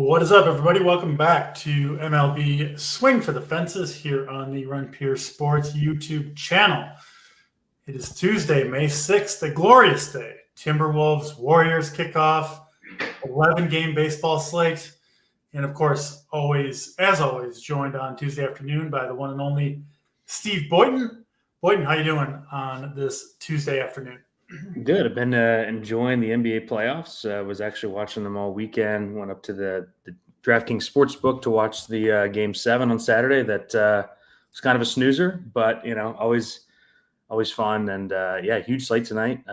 What is up, everybody? Welcome back to MLB Swing for the Fences here on the Run Pure Sports YouTube channel. It is Tuesday, May 6th, a glorious day. Timberwolves, Warriors kickoff, 11-game baseball slate. And, of course, as always, joined on Tuesday afternoon by the one and only Steve Boynton. Boynton, how you doing on this Tuesday afternoon? Good. I've been enjoying the NBA playoffs. Was actually watching them all weekend. Went up to the DraftKings Sportsbook to watch the Game 7 on Saturday. That was kind of a snoozer, but always fun. And huge slate tonight.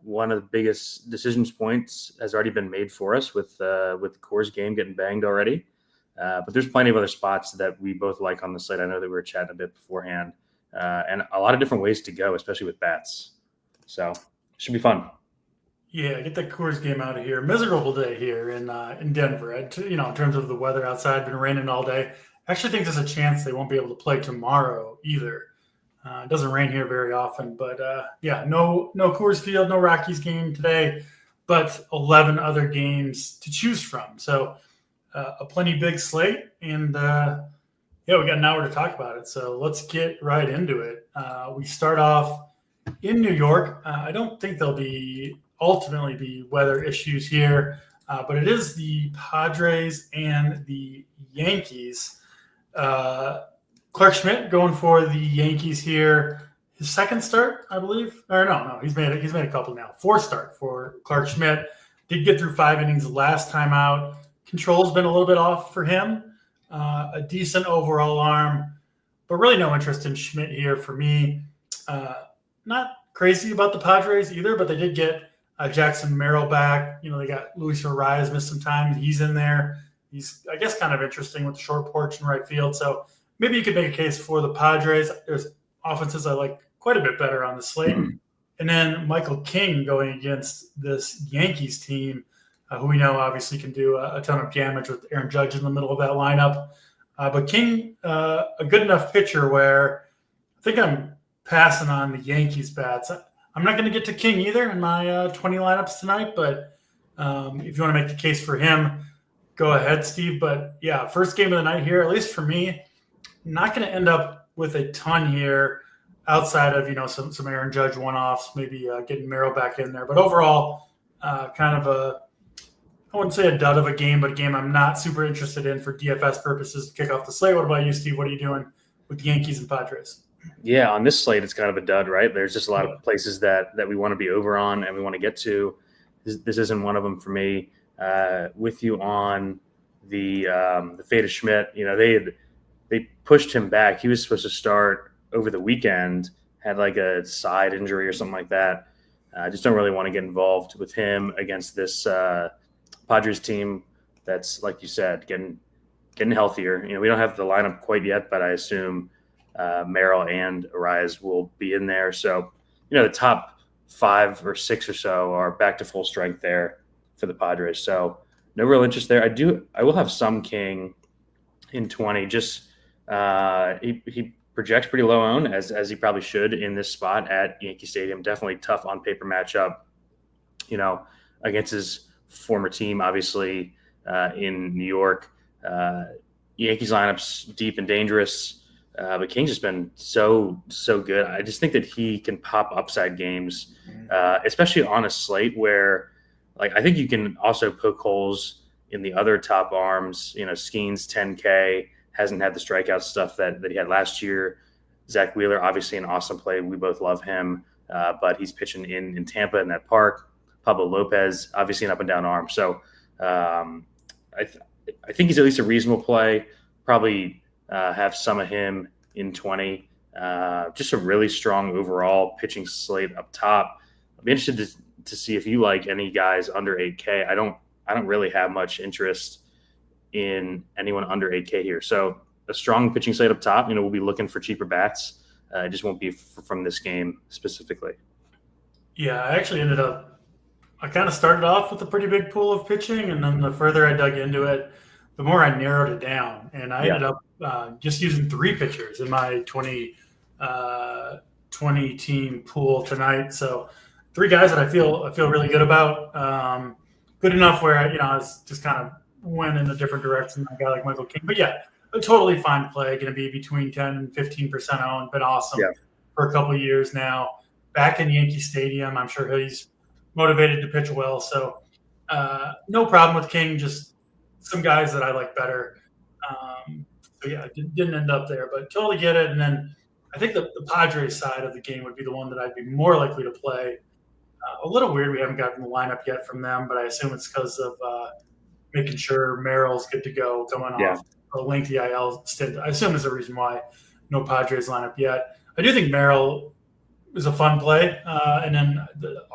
One of the biggest decisions points has already been made for us with the Coors game getting banged already. But there's plenty of other spots that we both like on the slate. I know that we were chatting a bit beforehand, and a lot of different ways to go, especially with bats. So. Should be fun. Yeah, get that Coors game out of here. Miserable day here in Denver. In terms of the weather outside, been raining all day. I actually think there's a chance they won't be able to play tomorrow either. It doesn't rain here very often, but no Coors Field, no Rockies game today, but 11 other games to choose from. So a plenty big slate, and we got an hour to talk about it. So let's get right into it. We start off in New York. I don't think there'll ultimately be weather issues here, but it is the Padres and the Yankees. Clark Schmidt going for the Yankees here. His second start, I believe. Or no, he's made a couple now. Fourth start for Clark Schmidt. Did get through 5 innings last time out. Control's been a little bit off for him. A decent overall arm, but really no interest in Schmidt here for me. Not crazy about the Padres either, but they did get Jackson Merrill back. They got Luis Arias missed some time. He's in there. He's, I guess, kind of interesting with the short porch in right field. So maybe you could make a case for the Padres. There's offenses I like quite a bit better on the slate. And then Michael King going against this Yankees team, who we know obviously can do a ton of damage with Aaron Judge in the middle of that lineup. But King, a good enough pitcher where I think I'm passing on the Yankees bats. I'm not going to get to King either in my 20 lineups tonight, but if you want to make the case for him, go ahead, Steve. But yeah, first game of the night here, at least for me, not going to end up with a ton here outside of, some Aaron Judge one-offs, maybe getting Merrill back in there. But overall, kind of I wouldn't say a dud of a game, but a game I'm not super interested in for DFS purposes to kick off the slate. What about you, Steve? What are you doing with the Yankees and Padres? Yeah, on this slate, it's kind of a dud, right? There's just a lot of places that we want to be over on and we want to get to. This isn't one of them for me. With you on the fate of Schmidt, they pushed him back. He was supposed to start over the weekend, had like a side injury or something like that. I just don't really want to get involved with him against this Padres team that's, like you said, getting healthier. We don't have the lineup quite yet, but I assume Merrill and Arias will be in there. So, the top 5 or 6 or so are back to full strength there for the Padres. So no real interest there. I will have some King in 20. Just he projects pretty low owned as he probably should in this spot at Yankee Stadium. Definitely tough on paper matchup, against his former team, obviously in New York. Yankees lineups deep and dangerous. But King's just been so good. I just think that he can pop upside games, especially on a slate where, I think you can also poke holes in the other top arms. Skeens 10K hasn't had the strikeout stuff that he had last year. Zach Wheeler, obviously an awesome play. We both love him, but he's pitching in Tampa in that park. Pablo Lopez, obviously an up and down arm. So I think he's at least a reasonable play. Probably have some of him in 20. Just a really strong overall pitching slate up top. I'd be interested to see if you like any guys under 8K. I don't really have much interest in anyone under 8K here. So a strong pitching slate up top. We'll be looking for cheaper bats. It just won't be from this game specifically. Yeah, I kind of started off with a pretty big pool of pitching, and then the further I dug into it, the more I narrowed it down, and I ended up just using 3 pitchers in my 20 team pool tonight. So 3 guys that I feel really good about. Good enough where I was just kind of went in a different direction than a guy like Michael King. But yeah, a totally fine play. Going to be between 10 and 15% owned. Been awesome for a couple of years now. Back in Yankee Stadium, I'm sure he's motivated to pitch well. So no problem with King. Just some guys that I like better. So yeah, didn't end up there, but totally get it. And then I think the Padres side of the game would be the one that I'd be more likely to play. A little weird we haven't gotten the lineup yet from them, but I assume it's because of making sure Merrill's good to go coming off a lengthy IL stint. I assume is the reason why no Padres lineup yet. I do think Merrill is a fun play, and then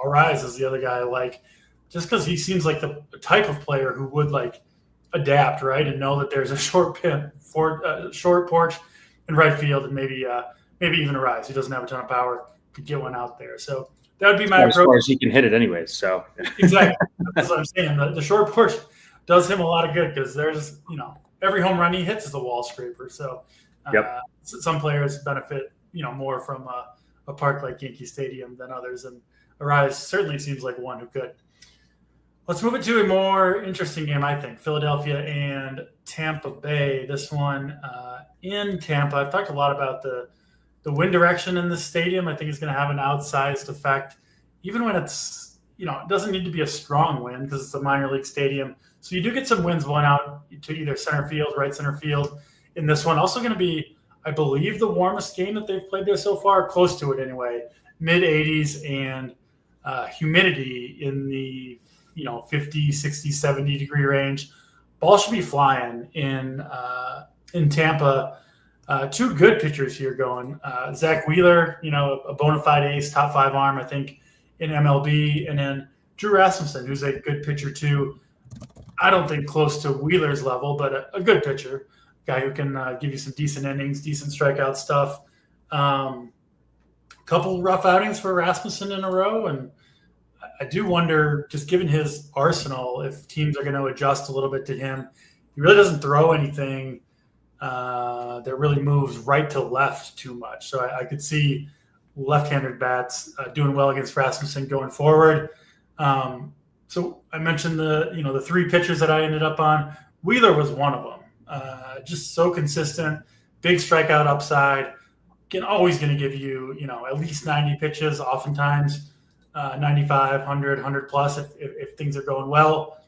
Arise is the other guy I like, just because he seems like the type of player who would like adapt, right, and know that there's a short porch in right field, and maybe even Arise. He doesn't have a ton of power, could get one out there. So that would be my approach. As far as he can hit it anyways. So exactly, that's what I'm saying. The short porch does him a lot of good because there's every home run he hits is a wall scraper. So some players benefit more from a park like Yankee Stadium than others, and Arise certainly seems like one who could. Let's move it to a more interesting game, I think. Philadelphia and Tampa Bay. This one in Tampa. I've talked a lot about the wind direction in this stadium. I think it's going to have an outsized effect, even when it's, it doesn't need to be a strong wind because it's a minor league stadium. So you do get some winds blowing out to either center field, right center field in this one. Also going to be, I believe, the warmest game that they've played there so far, close to it anyway. Mid-80s and humidity in the 50, 60, 70 degree range. Ball should be flying in Tampa. Two good pitchers here going. Zach Wheeler, a bona fide ace, top 5 arm, I think, in MLB. And then Drew Rasmussen, who's a good pitcher too. I don't think close to Wheeler's level, but a good pitcher. Guy who can give you some decent innings, decent strikeout stuff. Couple rough outings for Rasmussen in a row, and I do wonder, just given his arsenal, if teams are going to adjust a little bit to him. He really doesn't throw anything that really moves right to left too much. So I could see left-handed bats doing well against Rasmussen going forward. So I mentioned the 3 pitchers that I ended up on. Wheeler was one of them. Just so consistent, big strikeout upside. Always going to give you, at least 90 pitches, oftentimes 95, 100 plus if things are going well.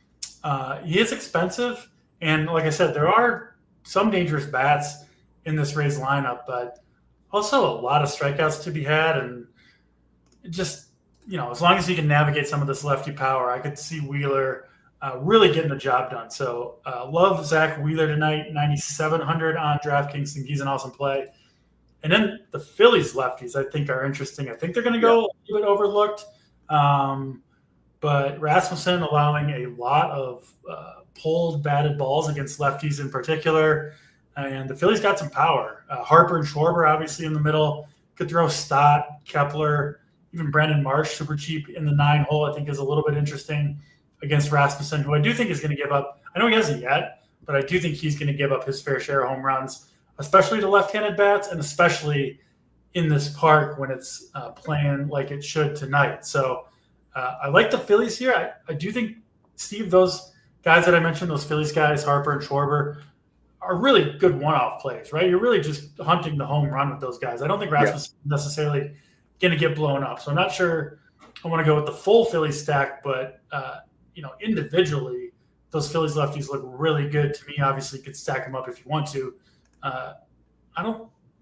He is expensive. And like I said, there are some dangerous bats in this Rays lineup, but also a lot of strikeouts to be had. And just, as long as he can navigate some of this lefty power, I could see Wheeler really getting the job done. So love Zach Wheeler tonight, 9,700 on DraftKings. I think he's an awesome play. And then the Phillies lefties, I think, are interesting. I think they're going to go a little bit overlooked. But Rasmussen allowing a lot of pulled, batted balls against lefties in particular. And the Phillies got some power. Harper and Schwarber, obviously, in the middle. Could throw Stott, Kepler, even Brandon Marsh, super cheap in the 9-hole, I think is a little bit interesting against Rasmussen, who I do think is going to give up. I know he hasn't yet, but I do think he's going to give up his fair share of home runs, especially to left-handed bats, and especially in this park when it's playing like it should tonight. So I like the Phillies here. I do think, Steve, those guys that I mentioned, those Phillies guys, Harper and Schwarber, are really good one-off plays, right? You're really just hunting the home run with those guys. I don't think Rasmussen is necessarily going to get blown up. So I'm not sure I want to go with the full Phillies stack, but, individually, those Phillies lefties look really good to me. Obviously, you could stack them up if you want to.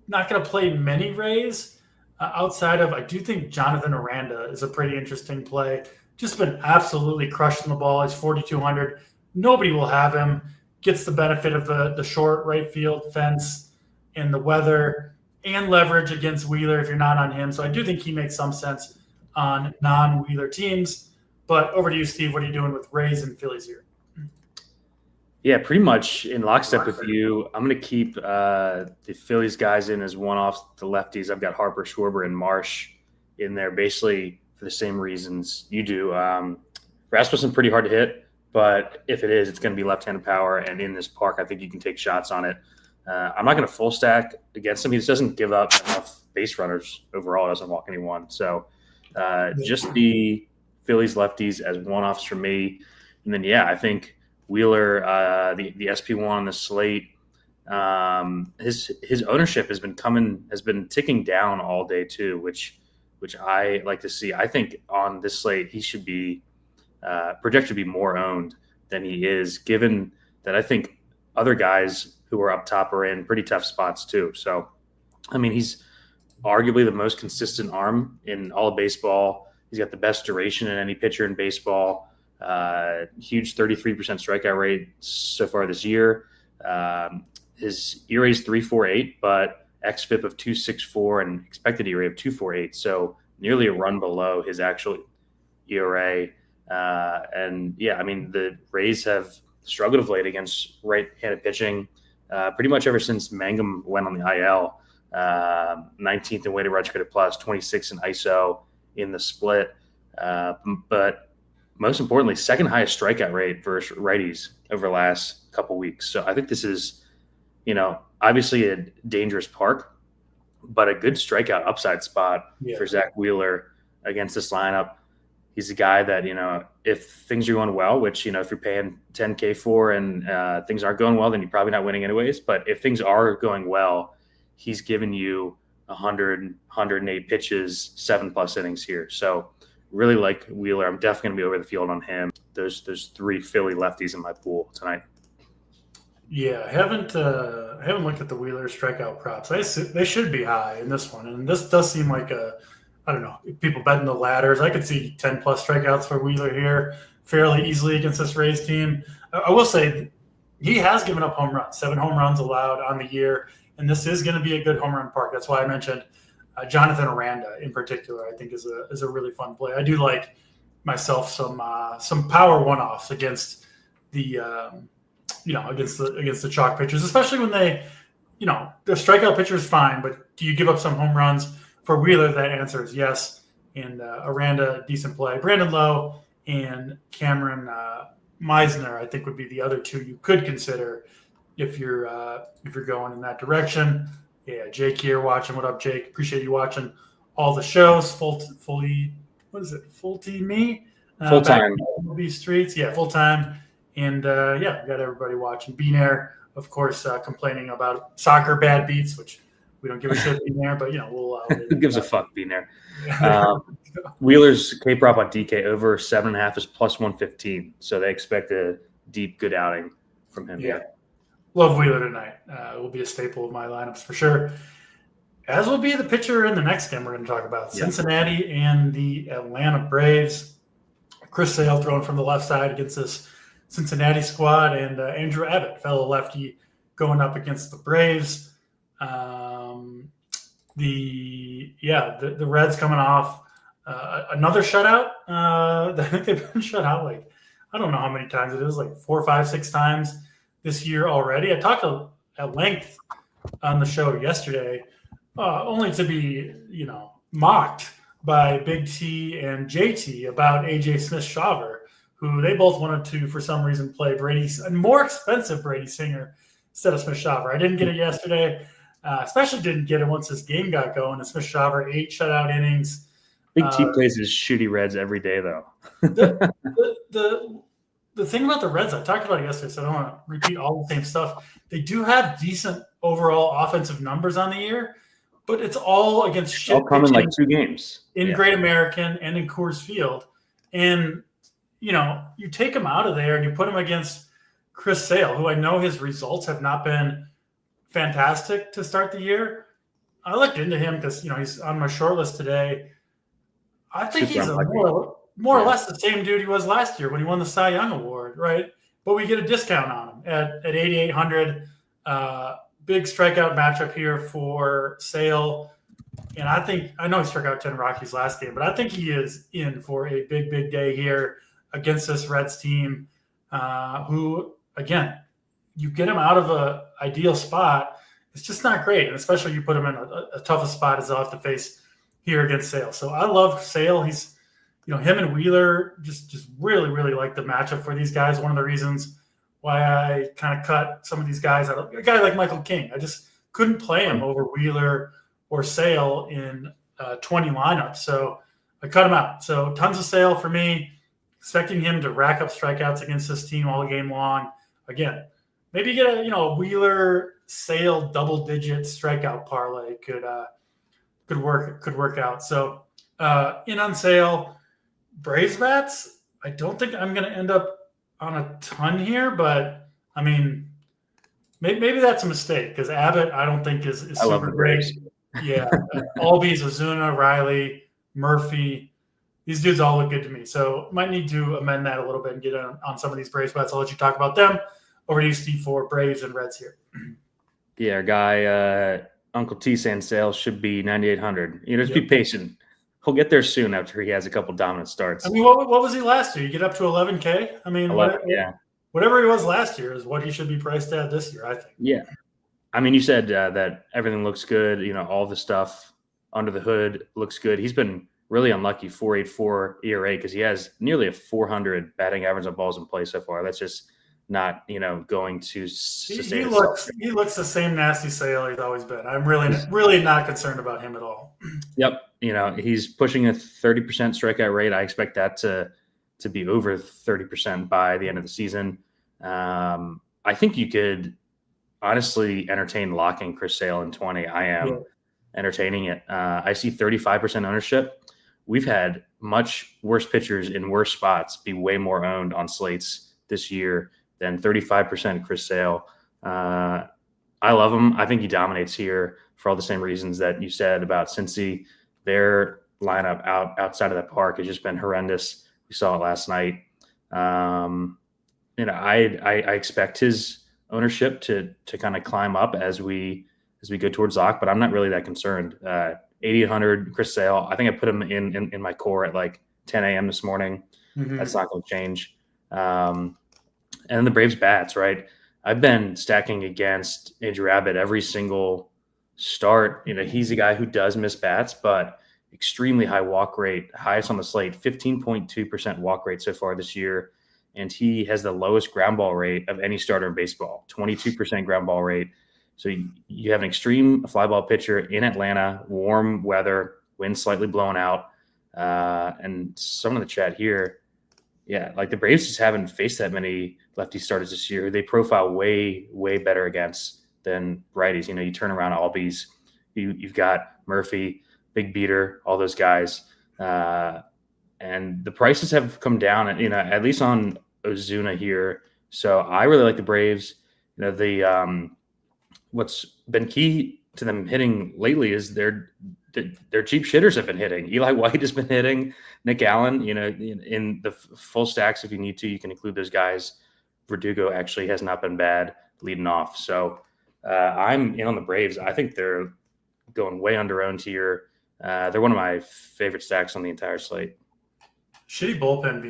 Not going to play many Rays outside of, I do think Jonathan Aranda is a pretty interesting play. Just been absolutely crushing the ball. He's 4,200. Nobody will have him. Gets the benefit of the short right field fence and the weather and leverage against Wheeler if you're not on him. So I do think he makes some sense on non-Wheeler teams. But over to you, Steve. What are you doing with Rays and Phillies here? Yeah, pretty much in lockstep with you. I'm going to keep the Phillies guys in as one-offs, the lefties. I've got Harper, Schwarber, and Marsh in there basically for the same reasons you do. Rasmussen pretty hard to hit, but if it is, it's going to be left-handed power. And in this park, I think you can take shots on it. I'm not going to full stack against him. He just doesn't give up enough base runners overall. Doesn't walk anyone. So just the Phillies lefties as one-offs for me. And then, I think Wheeler, the SP1 on the slate, his ownership has been ticking down all day too, which I like to see. I think on this slate he should be projected to be more owned than he is, given that I think other guys who are up top are in pretty tough spots too. So, I mean, he's arguably the most consistent arm in all of baseball. He's got the best duration in any pitcher in baseball. Huge 33% strikeout rate so far this year. His ERA is 3.48, but xFIP of 2.64 and expected ERA of 2.48. So nearly a run below his actual ERA. And yeah, I mean, the Rays have struggled of late against right-handed pitching pretty much ever since Mangum went on the IL. 19th in weighted runs created plus, 26 in ISO in the split. But most importantly, second highest strikeout rate versus righties over the last couple weeks. So I think this is, obviously a dangerous park, but a good strikeout upside spot for Zach Wheeler against this lineup. He's a guy that, if things are going well, which, if you're paying $10K for and things aren't going well, then you're probably not winning anyways. But if things are going well, he's given you 100, 108 pitches, 7+ innings here. So really like Wheeler. I'm definitely going to be over the field on him. There's 3 Philly lefties in my pool tonight. Yeah, I haven't looked at the Wheeler strikeout props. They should be high in this one, and this does seem like I don't know, people betting the ladders. I could see 10+ strikeouts for Wheeler here fairly easily against this Rays team. I will say he has given up home runs, 7 home runs allowed on the year, and this is going to be a good home run park. That's why I mentioned Jonathan Aranda in particular. I think is a really fun play. I do like myself some power one-offs against the against the chalk pitchers, especially when they, the strikeout pitcher is fine, but do you give up some home runs? For Wheeler, that answer is yes. And Aranda, decent play. Brandon Lowe and Cameron Meisner, I think, would be the other 2 you could consider if you're going in that direction. Yeah, Jake here watching. What up, Jake? Appreciate you watching all the shows. Fully, what is it? Full team me? Full time. MLB Streets. Yeah, full time. And we got everybody watching. Beanair, of course, complaining about soccer bad beats, which we don't give a shit being there, but we'll. Who gives a fuck being there? Wheeler's K prop on DK over 7.5 is plus 115, so they expect a deep, good outing from him. Yeah, love Wheeler tonight. Will be a staple of my lineups for sure. As will be the pitcher in the next game we're going to talk about, Cincinnati and the Atlanta Braves. Chris Sale throwing from the left side against this Cincinnati squad, and Andrew Abbott, fellow lefty, going up against the Braves. The Reds coming off another shutout. I think they've been shut out I don't know how many times it is, 4, 5, 6 times this year already. I talked at length on the show yesterday, only to be mocked by Big T and JT about AJ Smith-Shawver, who they both wanted to, for some reason, play a more expensive Brady Singer instead of Smith-Shawver. I didn't get it yesterday. Especially didn't get it once this game got going. And Smith-Shawver 8 shutout innings. Big T plays his shooty Reds every day, though. The thing about the Reds, I talked about it yesterday, so I don't want to repeat all the same stuff. They do have decent overall offensive numbers on the year, but it's all against shit. All come in 2 games. In Great American and in Coors Field. And, you take him out of there and you put him against Chris Sale, who I know his results have not been fantastic to start the year. I looked into him because he's on my short list today. I think he's more or less the same dude he was last year when he won the Cy Young Award, right? But we get a discount on him at 8,800. Big strikeout matchup here for Sale, and I know he struck out 10 Rockies last game, but I think he is in for a big day here against this Reds team, who again, you get him out of a ideal spot, it's just not great. And especially you put him in a toughest spot as they'll have to face here against Sale. So I love Sale. He's, him and Wheeler just really, really like the matchup for these guys. One of the reasons why I kind of cut some of these guys out. A guy like Michael King, I just couldn't play him over Wheeler or Sale in 20 lineups. So I cut him out. So tons of Sale for me. expecting him to rack up strikeouts against this team all game long. Again, maybe get a Wheeler Sale double-digit strikeout parlay could work out. So in on Sale, Braves bats. I don't think I'm going to end up on a ton here, but I mean, maybe that's a mistake because Abbott I don't think is super great. Yeah, Albies, Ozuna, Riley, Murphy, these dudes all look good to me. So might need to amend that a little bit and get on some of these Braves bets. I'll let you talk about them. Over to you, Steve, for Braves and Reds here. Yeah, our guy Uncle T saying Sales should be 9,800. Just be patient. He'll get there soon after he has a couple dominant starts. I mean, what was he last year? You get up to 11K? I mean, 11, whatever he was last year is what he should be priced at this year, I think. Yeah. I mean, you said that everything looks good. All the stuff under the hood looks good. He's been really unlucky, 4.84 ERA, because he has nearly a 400 batting average on balls in play so far. That's just not, going to sustain itself. He looks the same nasty Sale he's always been. I'm really not concerned about him at all. Yep. He's pushing a 30% strikeout rate. I expect that to be over 30% by the end of the season. I think you could honestly entertain locking Chris Sale in 20. I am entertaining it. I see 35% ownership. We've had much worse pitchers in worse spots be way more owned on slates this year than 35% Chris Sale. I love him. I think he dominates here for all the same reasons that you said about Cincy. Their lineup outside of that park has just been horrendous. We saw it last night. I expect his ownership to kind of climb up as we go towards lock, but I'm not really that concerned. 8,800 Chris Sale. I think I put him in my core at like 10 a.m. this morning. Mm-hmm. That's not going to change. And then the Braves bats, right? I've been stacking against Andrew Abbott every single start. He's a guy who does miss bats, but extremely high walk rate, highest on the slate, 15.2% walk rate so far this year. And he has the lowest ground ball rate of any starter in baseball, 22% ground ball rate. So you have an extreme fly ball pitcher in Atlanta, warm weather, wind slightly blowing out. And someone in the chat here, like the Braves just haven't faced that many lefty starters this year. They profile way, way better against than righties. You turn around Albies, you've got Murphy, Big Beater, all those guys. And the prices have come down, at least on Ozuna here. So I really like the Braves. What's been key to them hitting lately is their cheap shitters have been hitting. Eli White has been hitting. Nick Allen, in the full stacks, if you need to, you can include those guys. Verdugo actually has not been bad leading off. So I'm in on the Braves. I think they're going way under owned here. They're one of my favorite stacks on the entire slate. Shitty bullpen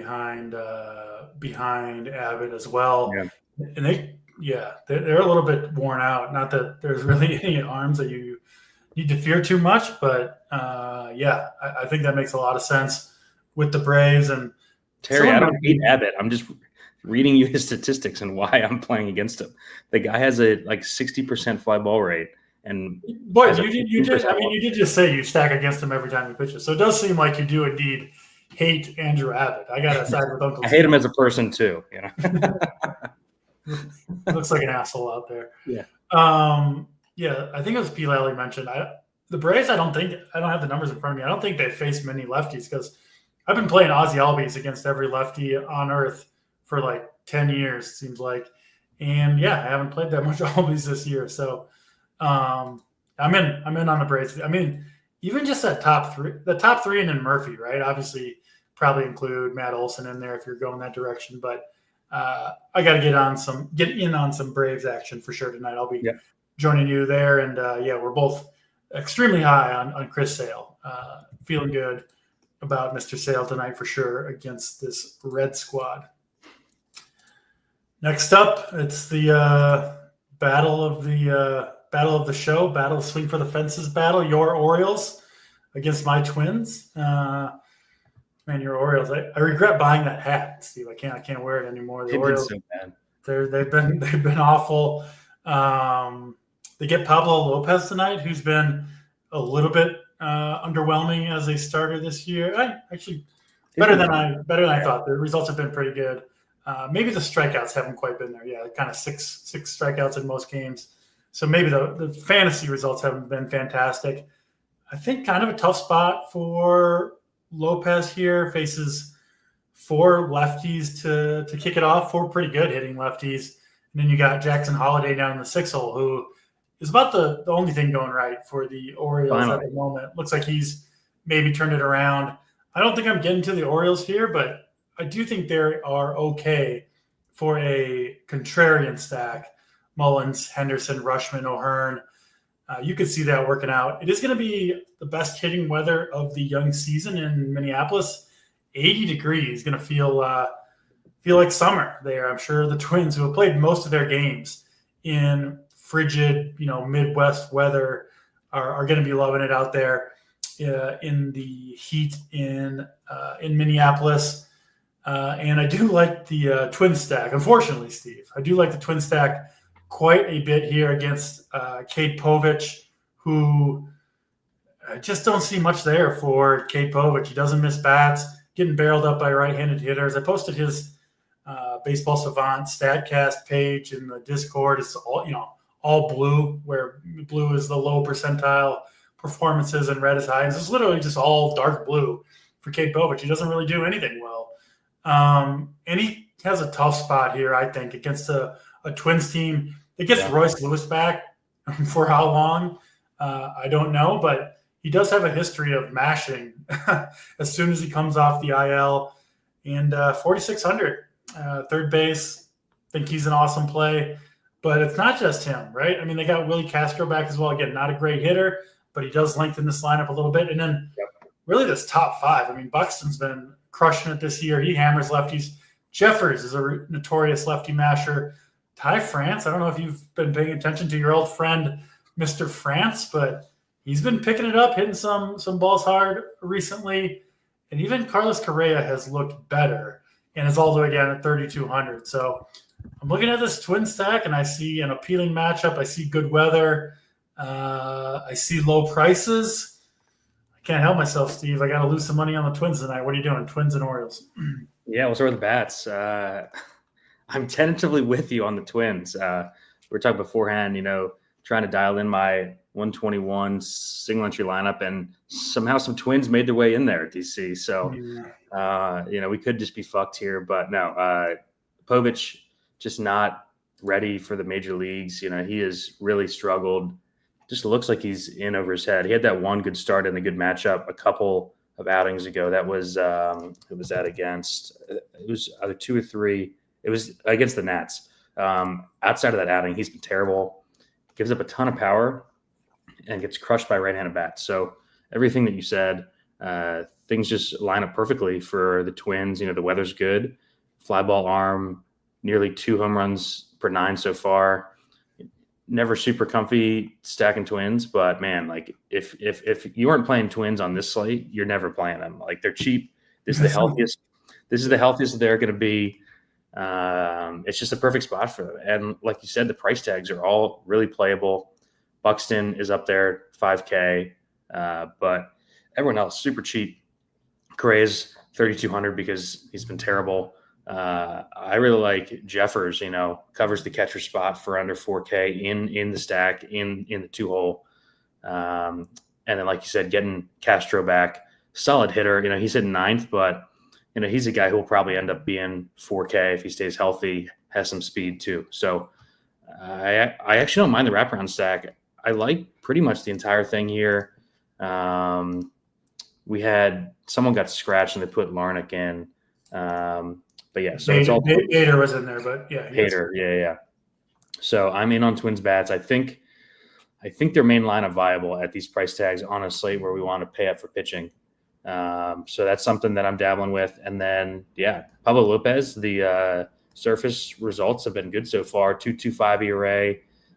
behind Abbott as well. Yeah. And they're a little bit worn out. Not that there's really any arms that you need to fear too much, but I think that makes a lot of sense with the Braves. And Terry, I don't hate Abbott. I'm just reading you his statistics and why I'm playing against him. The guy has a 60% fly ball rate. And boy, you did just say you stack against him every time he pitches. So it does seem like you do indeed hate Andrew Abbott. I got to side with Uncle. I hate him as a person too. Looks like an asshole out there. Yeah. I think it was P. Lally mentioned. The Braves, I don't have the numbers in front of me. I don't think they faced many lefties because I've been playing Ozzy Albies against every lefty on earth for like 10 years, seems like. And I haven't played that much Albies this year. So I'm in on the Braves. I mean, even just the top three and then Murphy, right? Obviously probably include Matt Olson in there if you're going that direction, but I got to get in on some Braves action for sure tonight. I'll be joining you there. And we're both extremely high on Chris Sale. Feeling good about Mr. Sale tonight for sure against this Red squad. Next up, it's the battle of the show, battle of swing for the fences battle. Your Orioles against my Twins. Man, your Orioles. I regret buying that hat, Steve. I can't wear it anymore. The Orioles, so bad. They've been awful. They get Pablo Lopez tonight, who's been a little bit underwhelming as a starter this year. Better than I thought. The results have been pretty good. Maybe the strikeouts haven't quite been there. Yeah, kind of six strikeouts in most games. So maybe the fantasy results haven't been fantastic. I think kind of a tough spot for Lopez here. Faces 4 lefties to kick it off, 4 pretty good hitting lefties. And then you got Jackson Holiday down in the 6 hole, who is about the only thing going right for the Orioles at the moment. Looks like he's maybe turned it around. I don't think I'm getting to the Orioles here, but I do think they are okay for a contrarian stack. Mullins, Henderson, Rushman, O'Hearn. You could see that working out. It is going to be the best hitting weather of the young season in Minneapolis. 80 degrees, going to feel like summer there. I'm sure the Twins, who have played most of their games in frigid, Midwest weather, are going to be loving it out there in the heat in Minneapolis. And I do like the Twin stack. Unfortunately, Steve, I do like the Twin stack quite a bit here against Cade Povich, who I just don't see much there for Cade Povich. He doesn't miss bats, getting barreled up by right-handed hitters. I posted his Baseball Savant StatCast page in the Discord. It's all blue, where blue is the low percentile performances and red is high. It's literally just all dark blue for Cade Povich. He doesn't really do anything well. And he has a tough spot here, I think, against a Twins team that gets Royce Lewis back for how long. I don't know, but he does have a history of mashing as soon as he comes off the IL. And 4,600, third base. I think he's an awesome play. But it's not just him, right? I mean, they got Willie Castro back as well. Again, not a great hitter, but he does lengthen this lineup a little bit. And then really this top 5. I mean, Buxton's been crushing it this year. He hammers lefties. Jeffers is a notorious lefty masher. Ty France, I don't know if you've been paying attention to your old friend, Mr. France, but he's been picking it up, hitting some balls hard recently. And even Carlos Correa has looked better and is all the way down at 3,200. So I'm looking at this Twin stack, and I see an appealing matchup. I see good weather. I see low prices. I can't help myself, Steve. I got to lose some money on the Twins tonight. What are you doing, Twins and Orioles? Yeah, we'll start with the bats. I'm tentatively with you on the Twins. We were talking beforehand, trying to dial in my 121 single entry lineup, and somehow some Twins made their way in there at DC. So, we could just be fucked here, but no, Povich just not ready for the major leagues. He has really struggled. Just looks like he's in over his head. He had that one good start in a good matchup a couple of outings ago. That was who was that against? It was either 2 or 3. It was against the Nats. Outside of that outing, he's been terrible. Gives up a ton of power and gets crushed by right-handed bats. So everything that you said, things just line up perfectly for the Twins. The weather's good. Fly ball arm, nearly 2 home runs per 9 so far. Never super comfy stacking Twins, but man, like if you aren't playing Twins on this slate, you're never playing them. Like, they're cheap. This is the healthiest. This is the healthiest they're going to be. It's just a perfect spot for them. And like you said, the price tags are all really playable. Buxton is up there, $5K, but everyone else super cheap. Correa's 3,200 because he's been terrible. I really like Jeffers, covers the catcher spot for under 4K in the stack, in the 2-hole. And then, like you said, getting Castro back, solid hitter. He's hitting 9th, but he's a guy who will probably end up being 4K if he stays healthy, has some speed too. So I actually don't mind the wraparound stack. I like pretty much the entire thing here. We had someone got scratched and they put Larnach in. But yeah, so it's all Hader was in there, but yeah. Hader, yeah. So I'm in on Twins bats. I think their main lineup viable at these price tags on a slate where we want to pay up for pitching. So that's something that I'm dabbling with. And then, Pablo Lopez, the surface results have been good so far. 2.25 ERA,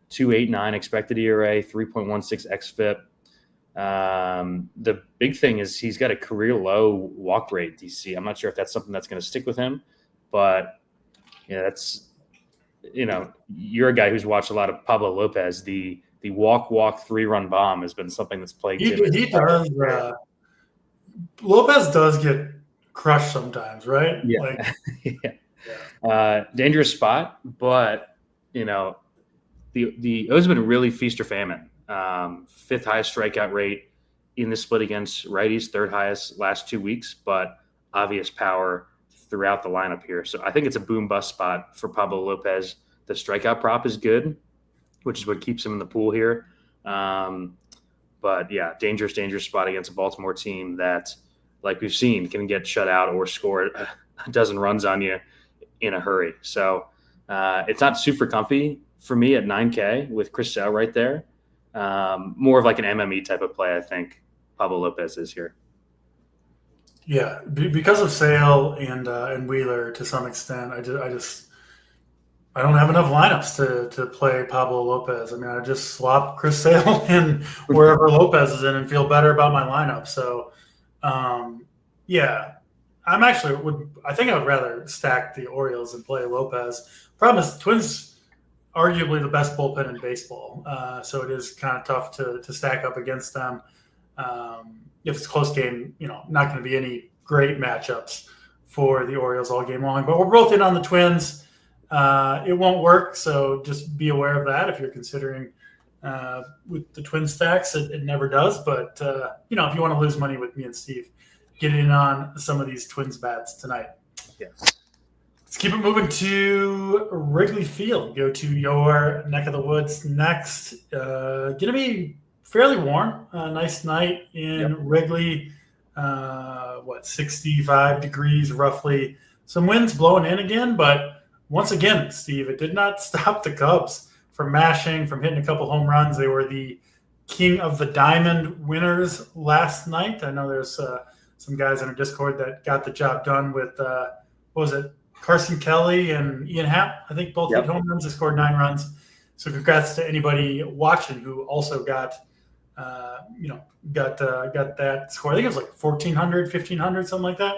2.89 expected ERA, 3.16 xFIP. The big thing is he's got a career low walk rate, DC. I'm not sure if that's something that's going to stick with him, but that's, you're a guy who's watched a lot of Pablo Lopez. The walk 3-run bomb has been something that's plagued him. He does. Lopez does get crush sometimes, right? Yeah. Like, Dangerous spot, but the O's have been really feast or famine. Fifth highest strikeout rate in the split against righties, third highest last 2 weeks, but obvious power throughout the lineup here. So I think it's a boom bust spot for Pablo Lopez. The strikeout prop is good, which is what keeps him in the pool here. But yeah, dangerous spot against a Baltimore team that, like we've seen, can get shut out or score a dozen runs on you in a hurry. So it's not super comfy for me at 9K with Chris Sale right there. More of like an MME type of play, I think Pablo Lopez is here. Yeah, because of Sale and Wheeler to some extent, I don't have enough lineups to play Pablo Lopez. I mean, I just swap Chris Sale in wherever Lopez is in and feel better about my lineup. So, yeah, I think I would rather stack the Orioles and play Lopez. Problem is, Twins arguably the best bullpen in baseball, so it is kind of tough to stack up against them. If it's a close game, not going to be any great matchups for the Orioles all game long. But we're both in on the Twins. It won't work, so just be aware of that if you're considering with the Twin stacks. It never does, but if you want to lose money with me and Steve, get in on some of these Twins bats tonight. Yes. Let's keep it moving to Wrigley Field. Go to your neck of the woods next. Going to be fairly warm. Nice night in Wrigley. 65 degrees roughly. Some winds blowing in again, but once again, Steve, it did not stop the Cubs from mashing, from hitting a couple home runs. They were the king of the diamond winners last night. I know there's some guys in our Discord that got the job done with, Carson Kelly and Ian Happ. I think both hit home runs. They scored 9 runs. So congrats to anybody watching who also got that score. I think it was like 1,400, 1,500, something like that.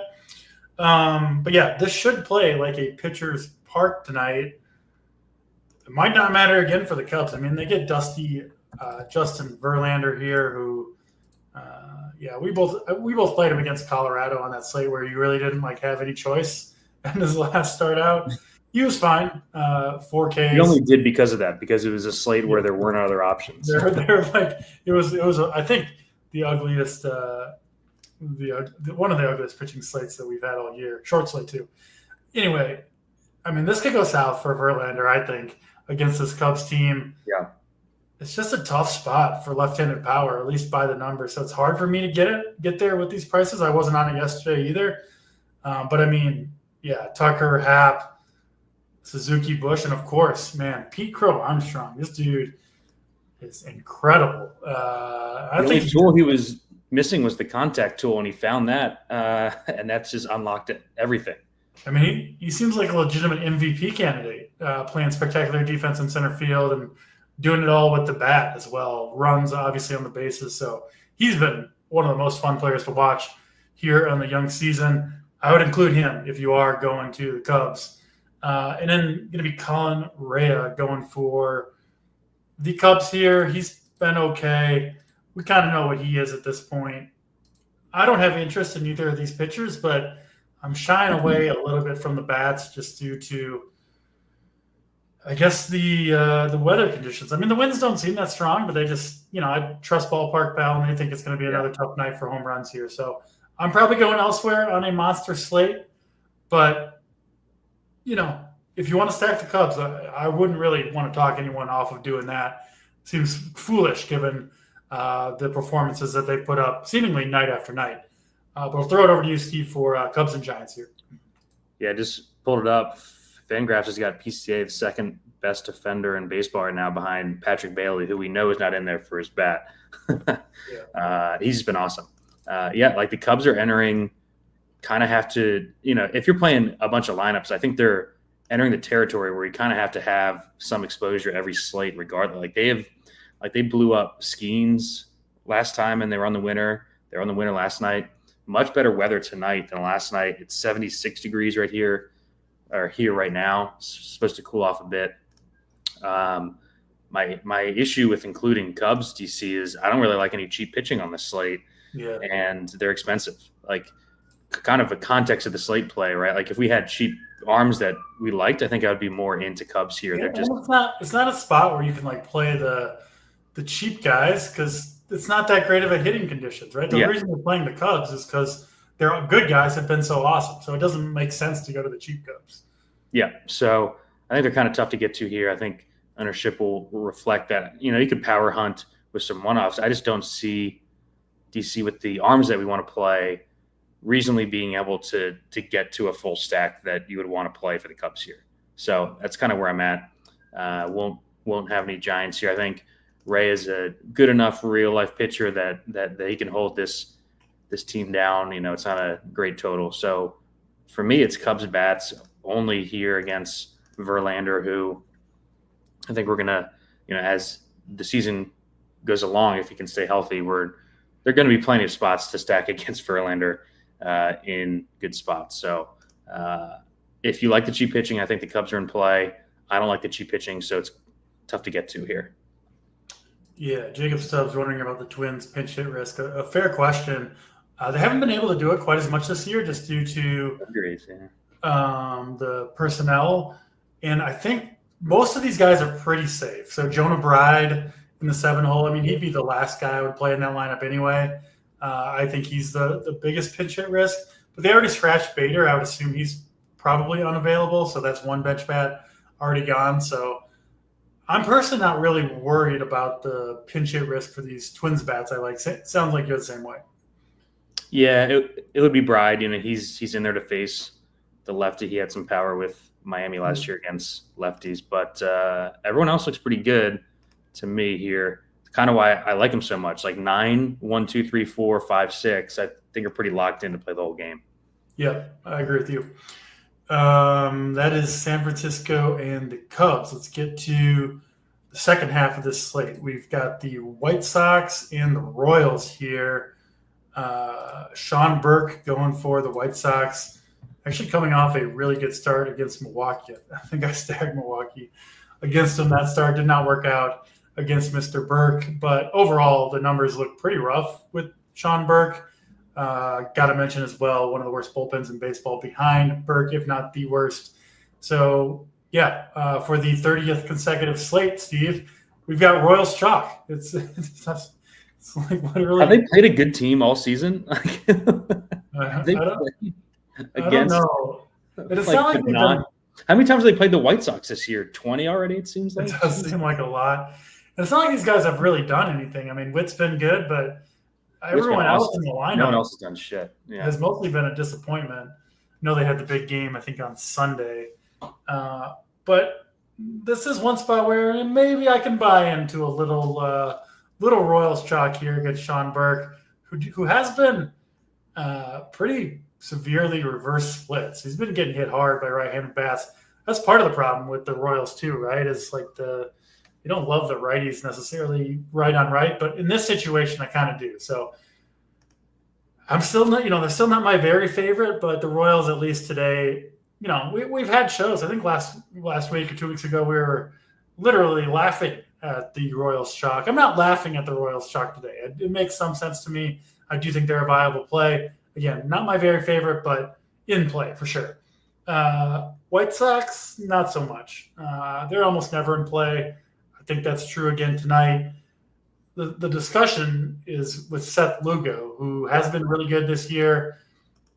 But yeah, this should play like a pitcher's park tonight. It might not matter again for the Cubs. I mean, they get dusty Justin Verlander here, who, we both played him against Colorado on that slate where you really didn't have any choice in his last start out. He was fine. 4Ks. He only did because of that, because it was a slate where there weren't other options. They're it was I think the ugliest one of the ugliest pitching slates that we've had all year. Short slate too. Anyway, I mean, this could go south for Verlander, I think, against this Cubs team. Yeah. It's just a tough spot for left-handed power, at least by the numbers. So it's hard for me to get there with these prices. I wasn't on it yesterday either. But I mean, yeah, Tucker, Happ, Suzuki, Bush, and of course, man, Pete Crow Armstrong. This dude is incredible. I think the tool he was missing was the contact tool, and he found that, and that's just unlocked everything. I mean, he seems like a legitimate MVP candidate, playing spectacular defense in center field and doing it all with the bat as well. Runs, obviously, on the bases. So he's been one of the most fun players to watch here on the young season. I would include him if you are going to the Cubs. And then going to be Colin Rea going for the Cubs here. He's been okay. We kind of know what he is at this point. I don't have interest in either of these pitchers, but I'm shying away a little bit from the bats just due to, I guess, the weather conditions. I mean, the winds don't seem that strong, but they just, I trust Ballpark Pal, and they think it's going to be another tough night for home runs here. So I'm probably going elsewhere on a monster slate. But, if you want to stack the Cubs, I wouldn't really want to talk anyone off of doing that. Seems foolish given the performances that they've put up seemingly night after night. But I'll throw it over to you, Steve, for Cubs and Giants here. Yeah, just pulled it up. FanGraphs has got PCA the second best defender in baseball right now behind Patrick Bailey, who we know is not in there for his bat. He's just been awesome. Like the Cubs are entering, kind of have to, if you're playing a bunch of lineups, I think they're entering the territory where you kind of have to have some exposure every slate regardless. They blew up Skeens last time and they were on the winner. They were on the winner last night. Much better weather tonight than last night. It's 76 degrees right here now. It's supposed to cool off a bit. My issue with including Cubs DC is I don't really like any cheap pitching on this slate. Yeah. And they're expensive. kind of a context of the slate play, right? Like if we had cheap arms that we liked, I think I would be more into Cubs here. Yeah, They're just it's not a spot where you can like play the cheap guys because it's not that great of a hitting conditions, right? The reason we're playing the Cubs is because their good guys have been so awesome. So it doesn't make sense to go to the cheap Cubs. Yeah. So I think they're kind of tough to get to here. I think ownership will reflect that. You could power hunt with some one-offs. I just don't see DC with the arms that we want to play reasonably being able to get to a full stack that you would want to play for the Cubs here. So that's kind of where I'm at. Won't have any Giants here. I think Ray is a good enough real life pitcher that he can hold this team down. It's not a great total. So for me, it's Cubs bats only here against Verlander, who I think we're gonna, as the season goes along, if he can stay healthy, there are going to be plenty of spots to stack against Verlander in good spots. So if you like the cheap pitching, I think the Cubs are in play. I don't like the cheap pitching, so it's tough to get to here. Yeah, Jacob Stubbs wondering about the Twins pinch hit risk. A fair question. They haven't been able to do it quite as much this year just due to the personnel. And I think most of these guys are pretty safe. So Jonah Bride in the 7-hole, I mean, he'd be the last guy I would play in that lineup anyway. I think he's the biggest pinch hit risk. But they already scratched Bader. I would assume he's probably unavailable. So that's one bench bat already gone. So I'm personally not really worried about the pinch hit risk for these Twins bats. I like. Sounds like you're the same way. Yeah, it would be Bride. He's in there to face the lefty. He had some power with Miami last year against lefties, but everyone else looks pretty good to me here. Kind of why I like him so much. Like 9, 1, 2, 3, 4, 5, 6. I think are pretty locked in to play the whole game. Yeah, I agree with you. That is San Francisco and the Cubs. Let's get to the second half of this slate. We've got the White Sox and the Royals here. Sean Burke going for the White Sox. Actually coming off a really good start against Milwaukee. I think I stacked Milwaukee against him. That start did not work out against Mr. Burke. But overall, the numbers look pretty rough with Sean Burke. Got to mention as well, one of the worst bullpens in baseball behind Burke, if not the worst. So, yeah, for the 30th consecutive slate, Steve, we've got Royals chalk. It's like literally. Have they played a good team all season? I don't know. It's not like how many times have they played the White Sox this year? 20 already, it seems like. It does seem like a lot. And it's not like these guys have really done anything. I mean, Witt's been good, but everyone else in the lineup, no one else has done shit. Yeah. Has mostly been a disappointment. I know they had the big game, I think, on Sunday. But this is one spot where maybe I can buy into a little Royals chalk here against Sean Burke, who has been pretty severely reverse splits. He's been getting hit hard by right-handed bats. That's part of the problem with the Royals too, right? Is like you don't love the righties necessarily right on right, but in this situation, I kind of do. So I'm still not, they're still not my very favorite, but the Royals, at least today, we've had shows. I think last week or 2 weeks ago, we were literally laughing at the Royals chalk. I'm not laughing at the Royals chalk today. It makes some sense to me. I do think they're a viable play. Again, not my very favorite, but in play for sure. White Sox, not so much. They're almost never in play. I think that's true again tonight. The discussion is with Seth Lugo, who has been really good this year.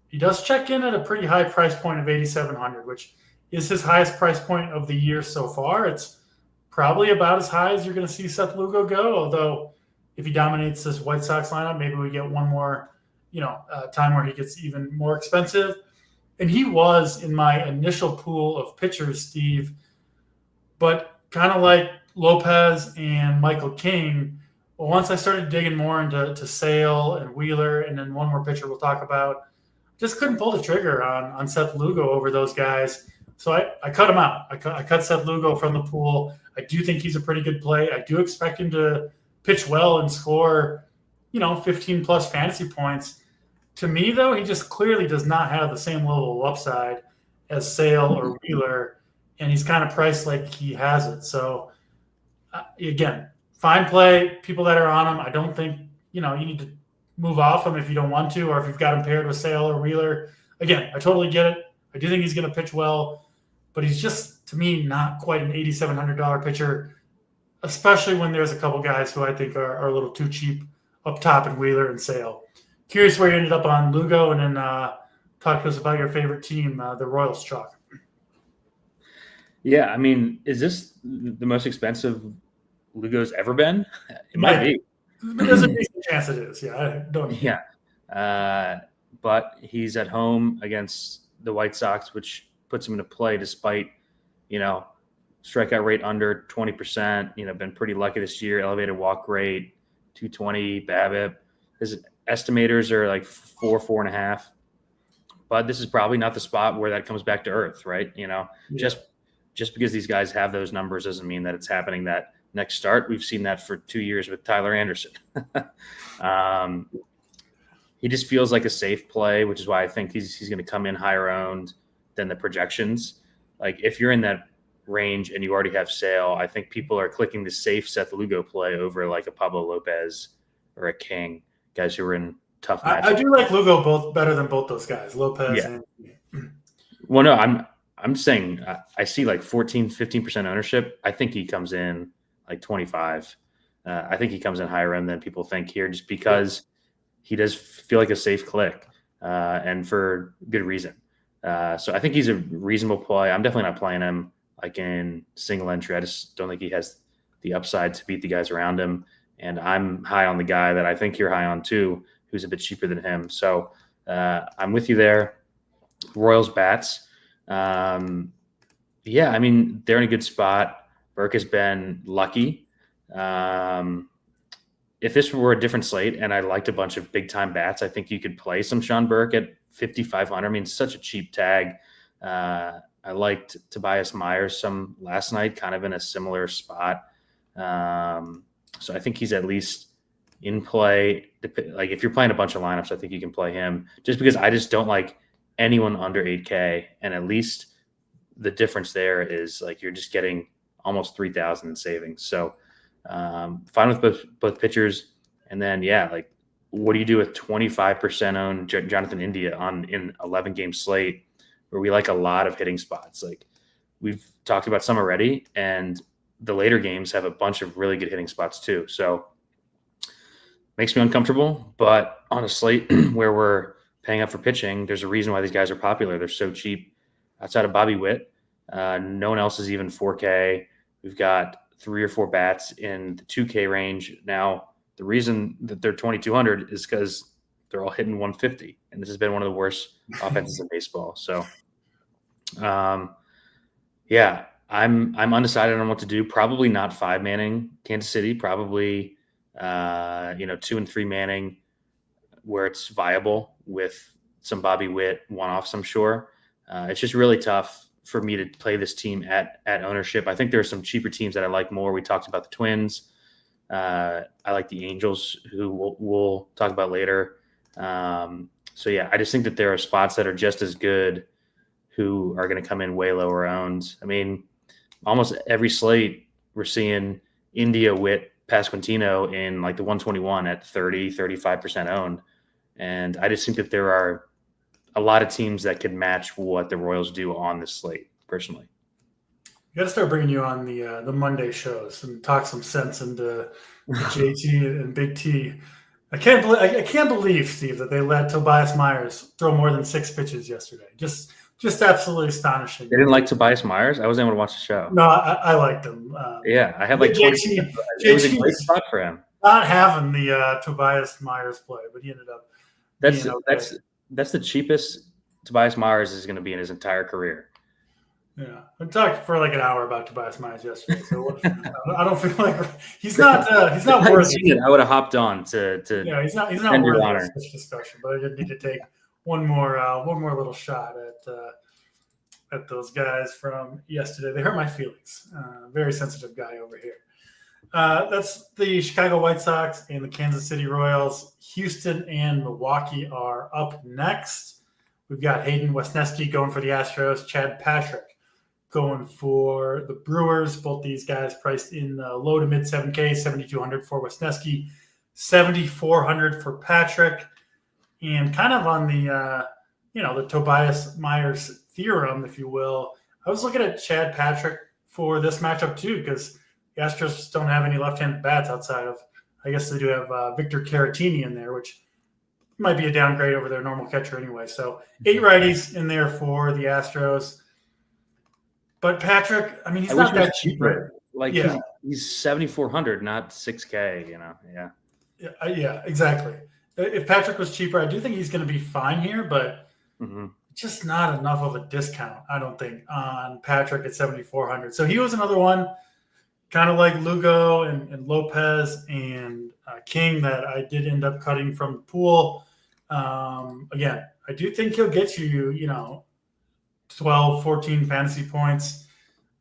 He does check in at a pretty high price point of $8,700, which is his highest price point of the year so far. It's probably about as high as you're going to see Seth Lugo go, although if he dominates this White Sox lineup, maybe we get one more time where he gets even more expensive. And he was in my initial pool of pitchers, Steve, but kind of like Lopez and Michael King, well, once I started digging more into Sale and Wheeler, and then one more pitcher we'll talk about, just couldn't pull the trigger on Seth Lugo over those guys. So I cut him out. I cut Seth Lugo from the pool. I do think he's a pretty good play. I do expect him to pitch well and score, 15-plus fantasy points. To me, though, he just clearly does not have the same level of upside as Sale or Wheeler, and he's kind of priced like he has it. So, again, fine play, people that are on him. I don't think, you need to move off him if you don't want to, or if you've got him paired with Sale or Wheeler. Again, I totally get it. I do think he's going to pitch well, but he's just, to me, not quite an $8,700 pitcher, especially when there's a couple guys who I think are a little too cheap up top in Wheeler and Sale. Curious where you ended up on Lugo, and then talk to us about your favorite team, the Royals chalk. Yeah, I mean, is this the most expensive Lugo's ever been? It might be. There's a decent chance it is. Yeah, I don't. Yeah. But he's at home against the White Sox, which puts him into play despite, strikeout rate under 20%, been pretty lucky this year, elevated walk rate, 220 BABIP. His estimators are like 4.5. But this is probably not the spot where that comes back to earth, right? Just because these guys have those numbers doesn't mean that it's happening that next start. We've seen that for 2 years with Tyler Anderson. He just feels like a safe play, which is why I think he's going to come in higher owned than the projections. Like if you're in that range and you already have Sale, I think people are clicking the safe Seth Lugo play over like a Pablo Lopez or a King, guys who are in tough matchups. I do like Lugo better than both those guys, Lopez. Yeah. Well, no, I'm saying I see like 15% ownership. I think he comes in like 25. I think he comes in higher end than people think here, just because he does feel like a safe click, and for good reason. So I think he's a reasonable play. I'm definitely not playing him like in single entry. I just don't think he has the upside to beat the guys around him. And I'm high on the guy that I think you're high on too, who's a bit cheaper than him. So I'm with you there. Royals bats. Yeah, I mean, they're in a good spot. Burke has been lucky. If this were a different slate and I liked a bunch of big-time bats, I think you could play some Sean Burke at 5,500. I mean, it's such a cheap tag. I liked Tobias Myers some last night, kind of in a similar spot. So I think he's at least in play. Like if you're playing a bunch of lineups, I think you can play him, just because I just don't like anyone under 8K. And at least the difference there is like you're just getting almost 3,000 in savings. So fine with both pitchers. And then, like, what do you do with 25% owned Jonathan India in 11-game slate where we like a lot of hitting spots? Like we've talked about some already, and the later games have a bunch of really good hitting spots too. So makes me uncomfortable, but on a slate where we're paying up for pitching, there's a reason why these guys are popular. They're so cheap. Outside of Bobby Witt, no one else is even 4K. We've got 3 or 4 bats in the 2K range. Now, the reason that they're 2,200 is because they're all hitting 150, and this has been one of the worst offenses in baseball. So, I'm undecided on what to do. Probably not 5 manning Kansas City. Probably 2 and 3 manning where it's viable with some Bobby Witt one-offs, I'm sure. It's just really tough for me to play this team at ownership. I think there are some cheaper teams that I like more. We talked about the Twins. I like the Angels, who we'll talk about later. I just think that there are spots that are just as good who are going to come in way lower owned. I mean, almost every slate we're seeing India, Witt, Pasquantino in like the 121 at 35% owned. And I just think that there are a lot of teams that could match what the Royals do on this slate, personally. You got to start bringing you on the Monday shows and talk some sense into JT and Big T. I can't believe, Steve, that they let Tobias Myers throw more than 6 pitches yesterday. Just absolutely astonishing. They didn't like Tobias Myers? I wasn't able to watch the show. No, I liked him. I had like 20. It was a great spot for him. Not having the Tobias Myers play, but he ended up. That's the cheapest Tobias Myers is going to be in his entire career. Yeah, I talked for like an hour about Tobias Myers yesterday, so I don't feel like he's not worthy. I would have hopped on to. Yeah, he's not worthy of such discussion. But I did need to take one more little shot at those guys from yesterday. They hurt my feelings. Very sensitive guy over here. That's the Chicago White Sox and the Kansas City Royals. Houston and Milwaukee are up next. We've got Hayden Wesneski going for the Astros, Chad Patrick going for the Brewers. Both these guys priced in low to mid 7K, 7,200 for Wesneski, 7,400 for Patrick, and kind of on the the Tobias Myers theorem, if you will. I was looking at Chad Patrick for this matchup too, because the Astros don't have any left-handed bats outside of, I guess they do have Victor Caratini in there, which might be a downgrade over their normal catcher anyway. So 8 righties in there for the Astros. But Patrick, I mean, he's not that cheap, right? Like he's 7,400, not 6K. Yeah, exactly. If Patrick was cheaper, I do think he's going to be fine here, but just not enough of a discount, I don't think, on Patrick at 7,400. So he was another one, kind of like Lugo and Lopez and King, that I did end up cutting from the pool. Again, I do think he'll get you, 12, 14 fantasy points.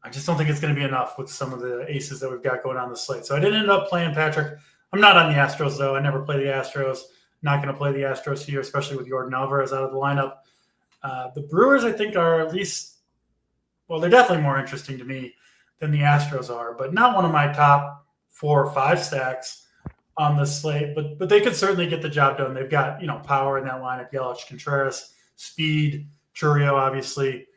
I just don't think it's going to be enough with some of the aces that we've got going on the slate. So I didn't end up playing Patrick. I'm not on the Astros, though. I never play the Astros. Not going to play the Astros here, especially with Jordan Alvarez out of the lineup. The Brewers, I think, are at least – well, they're definitely more interesting to me than the Astros are, but not one of my top 4 or 5 stacks on the slate. But they could certainly get the job done. They've got, power in that lineup, Yelich, Contreras, speed, Churio, obviously.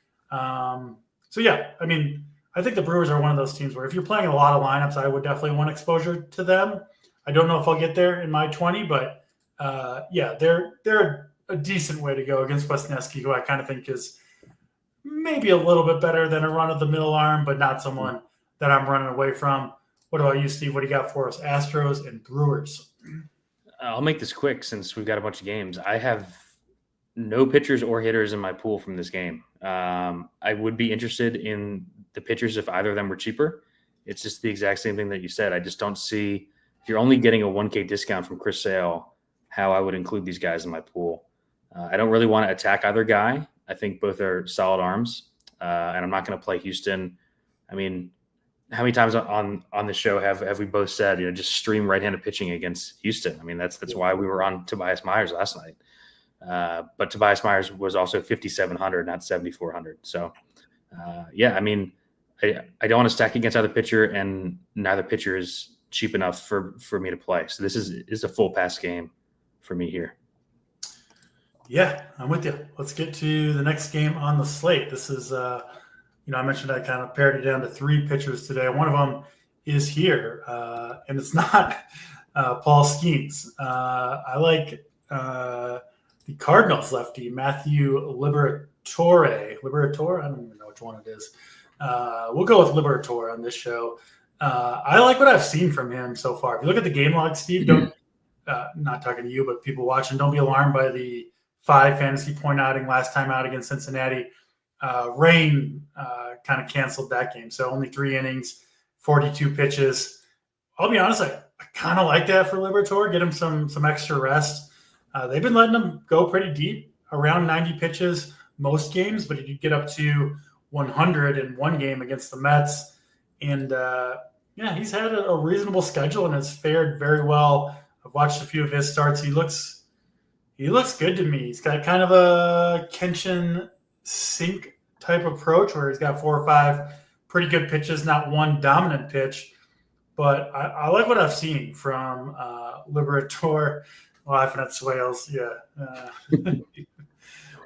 I think the Brewers are one of those teams where if you're playing a lot of lineups, I would definitely want exposure to them. I don't know if I'll get there in my 20, but they're a decent way to go against Wesneski, who I kind of think is maybe a little bit better than a run-of-the-mill arm, but not someone that I'm running away from. What about you, Steve? What do you got for us? Astros and Brewers. I'll make this quick since we've got a bunch of games. I have no pitchers or hitters in my pool from this game. I would be interested in the pitchers if either of them were cheaper. It's just the exact same thing that you said. I just don't see, if you're only getting a 1K discount from Chris Sale, how I would include these guys in my pool. I don't really want to attack either guy. I think both are solid arms, and I'm not going to play Houston. I mean, how many times on the show have we both said, just stream right-handed pitching against Houston? I mean, that's why we were on Tobias Myers last night. But Tobias Myers was also 5,700, not 7,400. So, I don't want to stack against either pitcher, and neither pitcher is cheap enough for me to play. So this is a full pass game for me here. Yeah, I'm with you. Let's get to the next game on the slate. This is, I mentioned I kind of pared it down to 3 pitchers today. One of them is here, and it's not Paul Skeens. I like the Cardinals lefty, Matthew Liberatore. I don't even know which one it is. We'll go with Liberatore on this show. I like what I've seen from him so far. If you look at the game log, Steve, not talking to you, but people watching, don't be alarmed by the 5 fantasy point outing last time out against Cincinnati. Rain kind of canceled that game. So only 3 innings, 42 pitches. I'll be honest, I kind of like that for Liberatore. Get him some extra rest. They've been letting him go pretty deep, around 90 pitches most games, but he could get up to 100 in one game against the Mets. And, he's had a reasonable schedule and has fared very well. I've watched a few of his starts. He looks good to me. He's got kind of a Kenshin sink type approach where he's got 4 or 5 pretty good pitches, not one dominant pitch. But I like what I've seen from Liberatore. Laughing at Swales,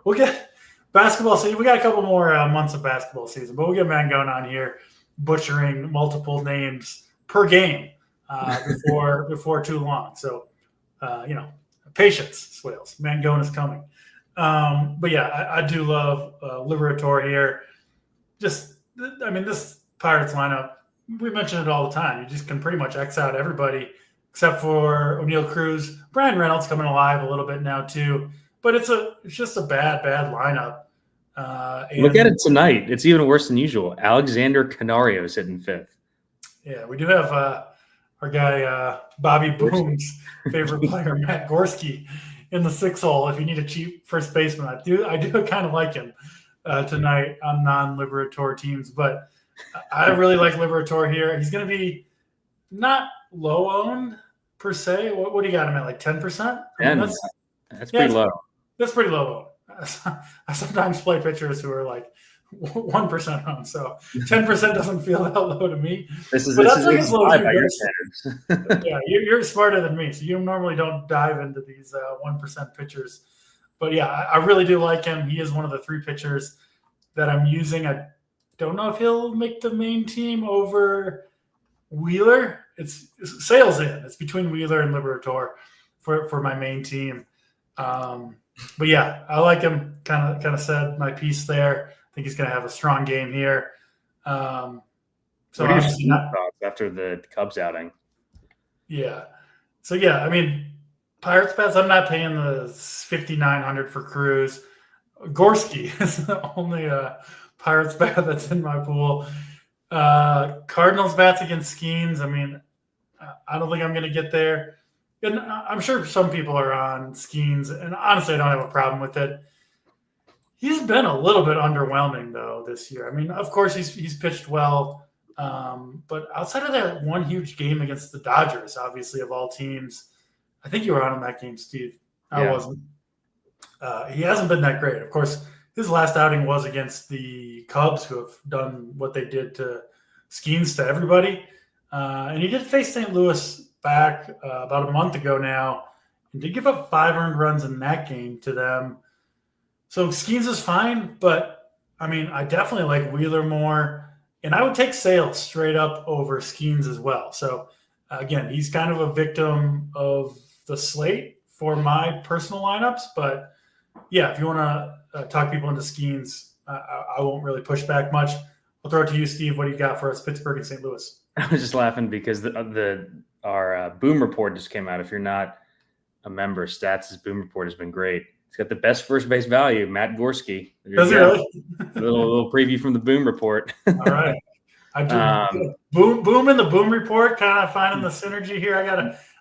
we'll get basketball season. We got a couple more months of basketball season, but we'll get Mangone on here butchering multiple names per game before too long. So, patience, Swales. Mangone is coming. I do love Liberatore here. This Pirates lineup, we mention it all the time. You just can pretty much X out everybody except for O'Neal Cruz. Brian Reynolds coming alive a little bit now too. But it's just a bad lineup. Look at it tonight. It's even worse than usual. Alexander Canario is hitting 5th. Yeah, we do have our guy Bobby Boom's favorite player, Matt Gorski, in the 6th hole. If you need a cheap first baseman, I do kind of like him tonight on non-Liberatore teams. But I really like Liberatore here. He's going to be not low owned per se. What do you got him at, like 10%? That's pretty low. That's pretty low. I sometimes play pitchers who are like 1% owned. So 10% doesn't feel that low to me. This is But this that's is like as low as by you your go. standards. Yeah, you're smarter than me. So you normally don't dive into these 1% pitchers. But yeah, I really do like him. He is one of the 3 pitchers that I'm using. I don't know if he'll make the main team over Wheeler. It's Sale's in. It's between Wheeler and Liberator for my main team. But yeah, I like him. Kind of said my piece there. I think he's going to have a strong game here. So What are your obviously not. thoughts after the Cubs outing? Yeah. So yeah, I mean, Pirates bets. I'm not paying the 5,900 for Cruz. Gorski is the only Pirates bet that's in my pool. Cardinals bats against Skeens. I mean, I don't think I'm going to get there. And I'm sure some people are on Skeens, and honestly, I don't have a problem with it. He's been a little bit underwhelming, though, this year. I mean, of course, he's pitched well. But outside of that one huge game against the Dodgers, obviously, of all teams, I think you were on in that game, Steve. I wasn't. He hasn't been that great. Of course, his last outing was against the Cubs, who have done what they did to Skeens to everybody. And he did face St. Louis back about a month ago now, and did give up 5 earned runs in that game to them. So Skeens is fine, but I mean, I definitely like Wheeler more, and I would take Sale straight up over Skeens as well. So again, he's kind of a victim of the slate for my personal lineups, but yeah, if you want to talk people into Skeens, I won't really push back much. I'll throw it to you, Steve. What do you got for us, Pittsburgh and St. Louis? I was just laughing because our Boom Report just came out. If you're not a member, Stats' Boom Report has been great. It's got the best first base value, Matt Gorski. Does it really? A little preview from the Boom Report. All right. I do. Boom in the Boom Report, kind of finding the synergy here.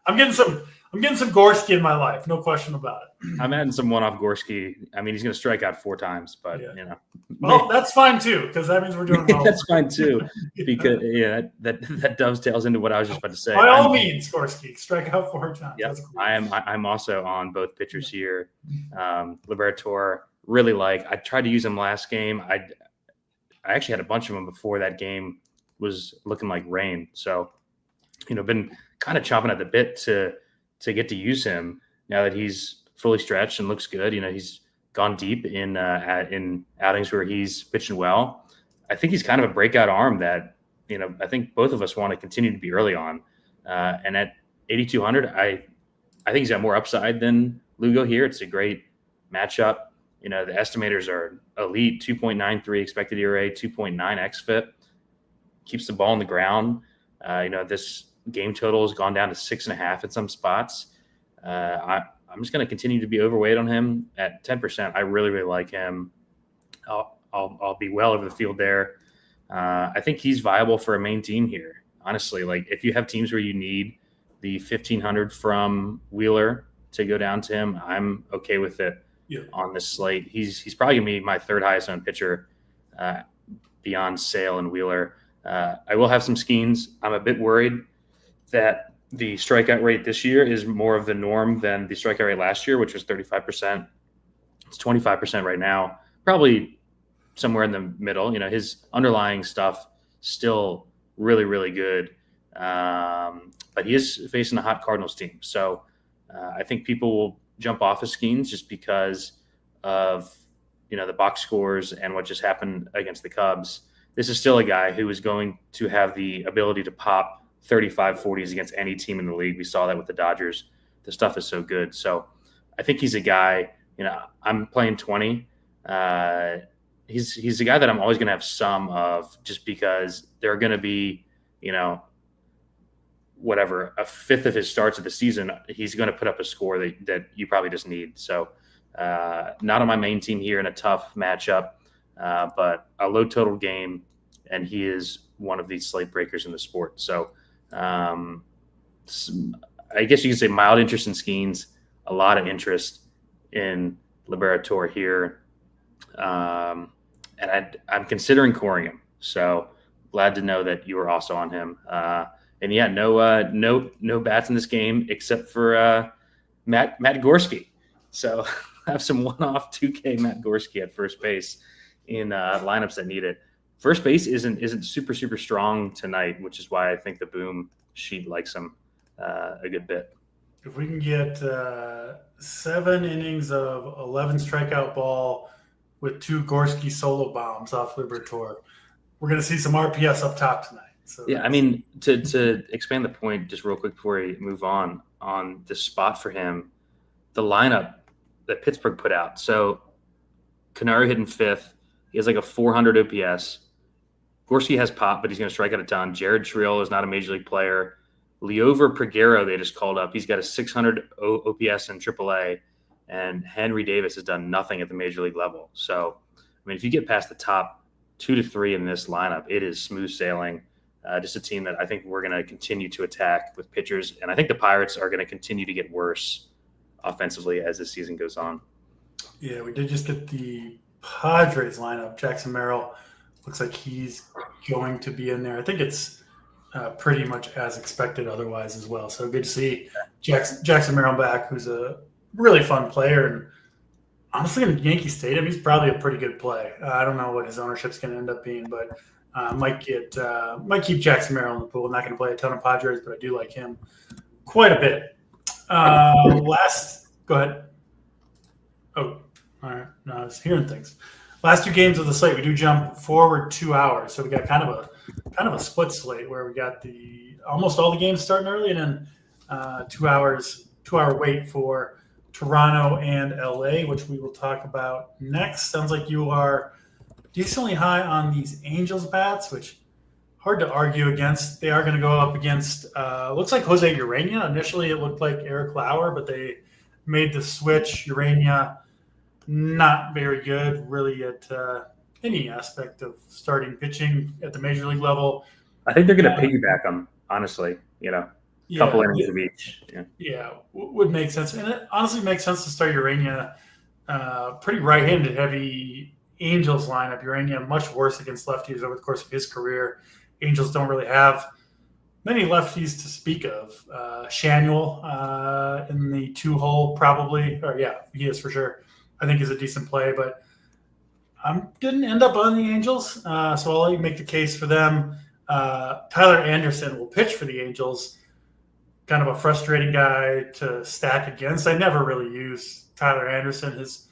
I'm getting some Gorski in my life, no question about it. I'm adding some one-off Gorski. I mean, he's going to strike out 4 times, but Well, that's fine too, because that means we're doing well. That's fine too, because that dovetails into what I was just about to say. By all means, Gorski, strike out 4 times. Yeah, cool. I'm also on both pitchers here. Liberator, really like. I tried to use him last game. I actually had a bunch of them before that game was looking like rain. So, been kind of chomping at the bit to get to use him now that he's fully stretched and looks good. He's gone deep in outings where he's pitching well. I think he's kind of a breakout arm that, I think both of us want to continue to be early on. And at 8,200, I think he's got more upside than Lugo here. It's a great matchup. The estimators are elite, 2.93 expected ERA, 2.9 xFIP, keeps the ball on the ground. This game total has gone down to 6.5 at some spots. I'm just going to continue to be overweight on him at 10%. I really, really like him. I'll be well over the field there. I think he's viable for a main team here. Honestly, like if you have teams where you need the 1,500 from Wheeler to go down to him, I'm okay with it. Yeah. On this slate. He's probably going to be my 3rd highest owned pitcher beyond Sale and Wheeler. I will have some Skeens. I'm a bit worried that the strikeout rate this year is more of the norm than the strikeout rate last year, which was 35%. It's 25% right now, probably somewhere in the middle. His underlying stuff still really, really good. But he is facing a hot Cardinals team. So I think people will jump off of Skeens just because of, the box scores and what just happened against the Cubs. This is still a guy who is going to have the ability to pop 35 40s against any team in the league. We saw that with the Dodgers. The stuff is so good. So I think he's a guy, I'm playing 20. He's a guy that I'm always going to have some of just because there are going to be, whatever, a 5th of his starts of the season, he's going to put up a score that you probably just need. So not on my main team here in a tough matchup, but a low total game, and he is one of these slate breakers in the sport. So I guess you could say mild interest in Skeens, a lot of interest in Liberator here. And I'm considering coring him. So glad to know that you were also on him. And yeah, no bats in this game except for Matt Gorski. So I have some one-off 2K Matt Gorski at first base in lineups that need it. First base isn't super strong tonight, which is why I think the Boom sheet likes him a good bit. If we can get 7 innings of 11 strikeout ball with 2 Gorski solo bombs off Liberatore, we're going to see some RPS up top tonight. So yeah, I mean, to expand the point just real quick before we move on the spot for him, the lineup that Pittsburgh put out. So Canary hitting 5th. He has like a 400 OPS. Gorski has pop, but he's going to strike out a ton. Jared Triolo is not a major league player. Liover Peguero, they just called up. He's got a 600 OPS in AAA, and Henry Davis has done nothing at the major league level. So, I mean, if you get past the top 2 to 3 in this lineup, it is smooth sailing. Just a team that I think we're going to continue to attack with pitchers, and I think the Pirates are going to continue to get worse offensively as the season goes on. Yeah, we did just get the Padres lineup. Jackson Merrill looks like he's going to be in there. I think it's pretty much as expected otherwise as well. So good to see Jackson Merrill back, who's a really fun player. And honestly, in Yankee Stadium, he's probably a pretty good play. I don't know what his ownership's going to end up being, but might keep Jackson Merrill in the pool. I'm not going to play a ton of Padres, but I do like him quite a bit. Go ahead. Oh, all right. No, I was hearing things. Last 2 games of the slate, we do jump forward 2 hours, so we got kind of a split slate where we got almost all the games starting early, and then 2 hour wait for Toronto and LA, which we will talk about next. Sounds like you are decently high on these Angels bats, which hard to argue against. They are going to go up against looks like Jose Urena. Initially, it looked like Eric Lauer, but they made the switch. Urena not very good, really, at any aspect of starting pitching at the major league level. I think they're going to piggyback them, honestly. A couple innings of each. Yeah, would make sense. And it honestly makes sense to start Urena. Pretty right-handed heavy Angels lineup. Urena much worse against lefties over the course of his career. Angels don't really have many lefties to speak of. Shanuel in the 2-hole probably. Or yeah, he is for sure. I think is a decent play, but I didn't end up on the Angels, so I'll let you make the case for them. Tyler Anderson will pitch for the Angels. Kind of a frustrating guy to stack against. I never really use Tyler Anderson. His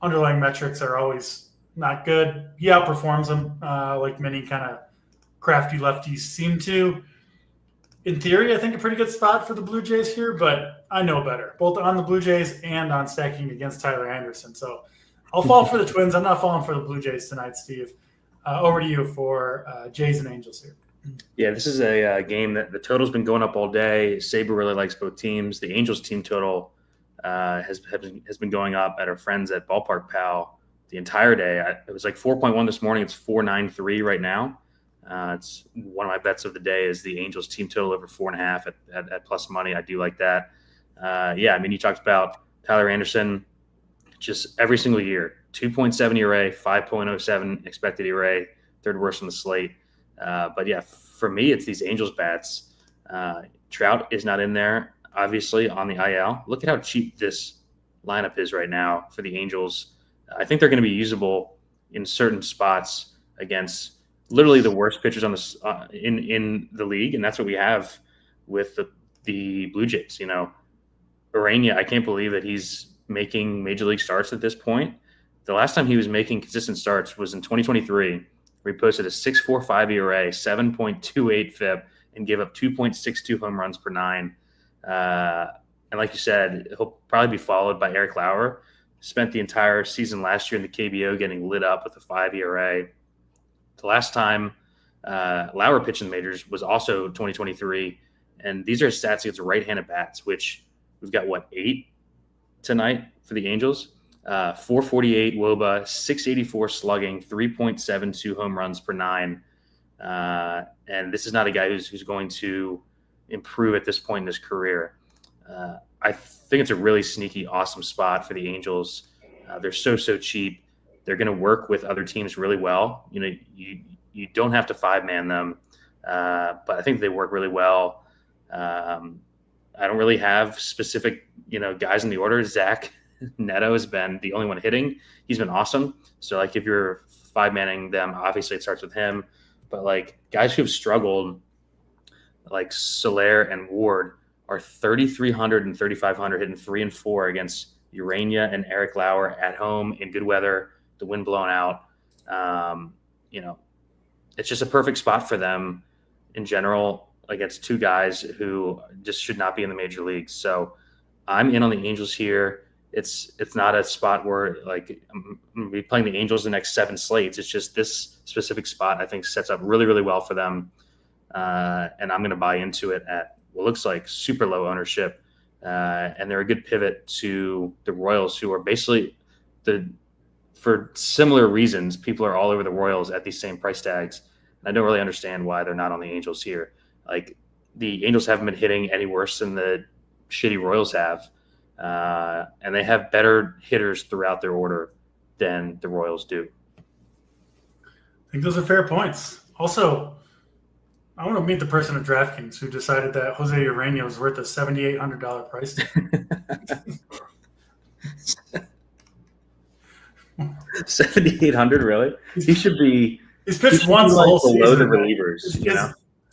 underlying metrics are always not good. He outperforms them, like many kind of crafty lefties seem to. In theory, I think a pretty good spot for the Blue Jays here, but I know better, both on the Blue Jays and on stacking against Tyler Anderson. So I'll fall for the Twins. I'm not falling for the Blue Jays tonight, Steve. Over to you for Jays and Angels here. Yeah, this is a game that the total's been going up all day. Saber really likes both teams. The Angels team total has been going up at our friends at Ballpark Pal the entire day. It was like 4.1 this morning. It's 4.93 right now. It's one of my bets of the day is the Angels team total over 4.5 at plus money. I do like that. I mean, you talked about Tyler Anderson just every single year, 2.7 ERA, 5.07 expected ERA, third worst on the slate. But yeah, for me, it's these Angels bats. Trout is not in there, obviously, on the IL. Look at how cheap this lineup is right now for the Angels. I think they're going to be usable in certain spots against literally the worst pitchers on the in the league, and that's what we have with the Blue Jays. Urena, I can't believe that he's making major league starts at this point. The last time he was making consistent starts was in 2023, where he posted a 6.45 ERA, 7.28 FIP, and gave up 2.62 home runs per 9. And like you said, he'll probably be followed by Eric Lauer. Spent the entire season last year in the KBO getting lit up with a 5 ERA. The last time Lauer pitched in the majors was also 2023, and these are stats against right-handed bats, which we've got, 8 tonight for the Angels? 448 WOBA, 684 slugging, 3.72 home runs per 9. And this is not a guy who's going to improve at this point in his career. I think it's a really sneaky, awesome spot for the Angels. They're so cheap. They're going to work with other teams really well. You don't have to 5-man them, but I think they work really well. I don't really have specific, guys in the order. Zach Neto has been the only one hitting. He's been awesome. So, like, if you're five-manning them. Obviously, it starts with him. But, like, guys who have struggled, like Soler and Ward, are 3,300 and 3,500, hitting 3 and 4 against Urania and Eric Lauer at home in good weather, the wind blown out. It's just a perfect spot for them in general against two guys who just should not be in the major leagues. So I'm in on the Angels here. It's not a spot where, like, I'm going to be playing the Angels the next 7 slates. It's just this specific spot I think sets up really, really well for them. And I'm going to buy into it at what looks like super low ownership. And they're a good pivot to the Royals, who are basically for similar reasons, people are all over the Royals at these same price tags. And I don't really understand why they're not on the Angels here. Like, the Angels haven't been hitting any worse than the shitty Royals have. And they have better hitters throughout their order than the Royals do. I think those are fair points. Also, I want to meet the person at DraftKings who decided that Jose Urania was worth a $7,800 price tag. 7,800, really? He should be. He's pitched once the whole below season. The relievers,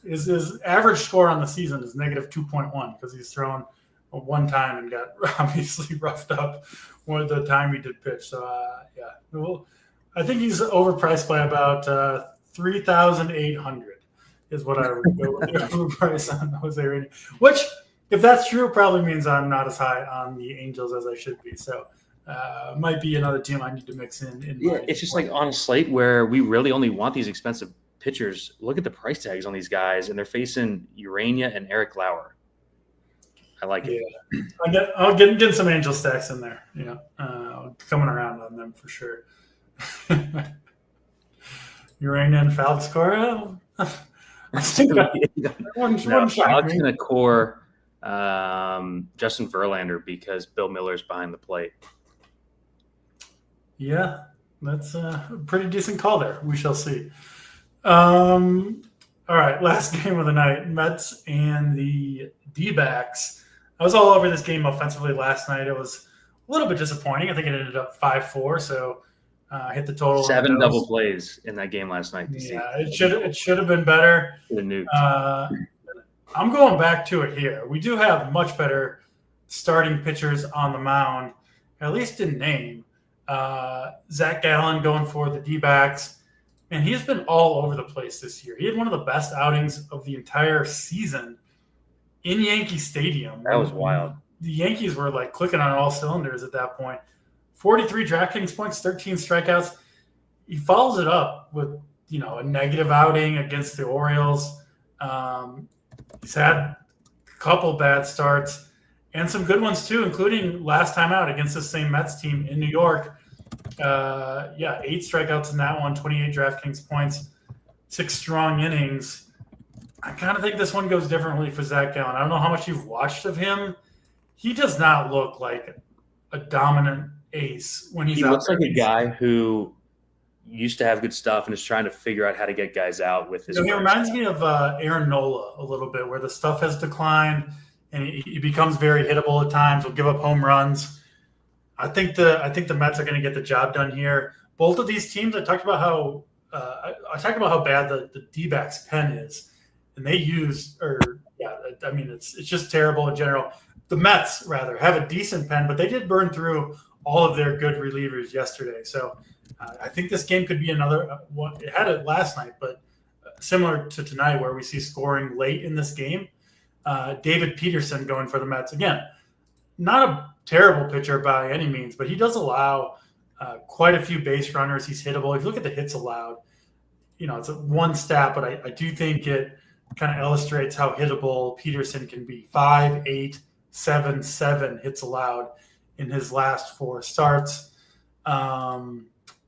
His average score on the season is negative 2.1 because he's thrown one time and got obviously roughed up the time he did pitch. So, well, I think he's overpriced by about 3,800 is what I would go with the overprice on Jose Urania. Which, if that's true, probably means I'm not as high on the Angels as I should be. So, might be another team I need to mix in. It's just like on a slate where we really only want these expensive pitchers. Look at the price tags on these guys, and they're facing Urania and Eric Lauer. I like it. I'll get some Angel stacks in there. Coming around on them for sure. Urania and Falx Cora. Alex going to core Justin Verlander because Bill Miller's behind the plate. Yeah, that's a pretty decent call there. We shall see. All right, last game of the night, Mets and the D-backs. I was all over this game offensively last night. It was a little bit disappointing. I think it ended up 5-4, so hit the total. 7 double plays in that game last night. It should have been better. I'm going back to it here. We do have much better starting pitchers on the mound, at least in name. Zach Gallen going for the D-backs, and he's been all over the place this year. He had one of the best outings of the entire season in Yankee Stadium. That was wild. The Yankees were like clicking on all cylinders at that point. 43 DraftKings points, 13 strikeouts. He follows it up with, a negative outing against the Orioles. He's had a couple bad starts and some good ones too, including last time out against the same Mets team in New York. 8 strikeouts in that one, 28 DraftKings points, 6 strong innings. I kind of think this one goes differently for Zach Gallen. I don't know how much you've watched of him. He does not look like a dominant ace when he's out. He looks like a guy who used to have good stuff and is trying to figure out how to get guys out with his. He reminds me of Aaron Nola a little bit, where the stuff has declined and he becomes very hittable at times. Will give up home runs. I think the Mets are going to get the job done here. Both of these teams, I talked about how bad the D-backs pen is, and they it's just terrible in general. The Mets rather have a decent pen, but they did burn through all of their good relievers yesterday. So I think this game could be another one. It had it last night, but similar to tonight, where we see scoring late in this game. David Peterson going for the Mets again. Not a terrible pitcher by any means, but he does allow quite a few base runners. He's hittable. If you look at the hits allowed, it's one stat, but I do think it kind of illustrates how hittable Peterson can be. 5, 8, 7, 7 hits allowed in his last 4 starts.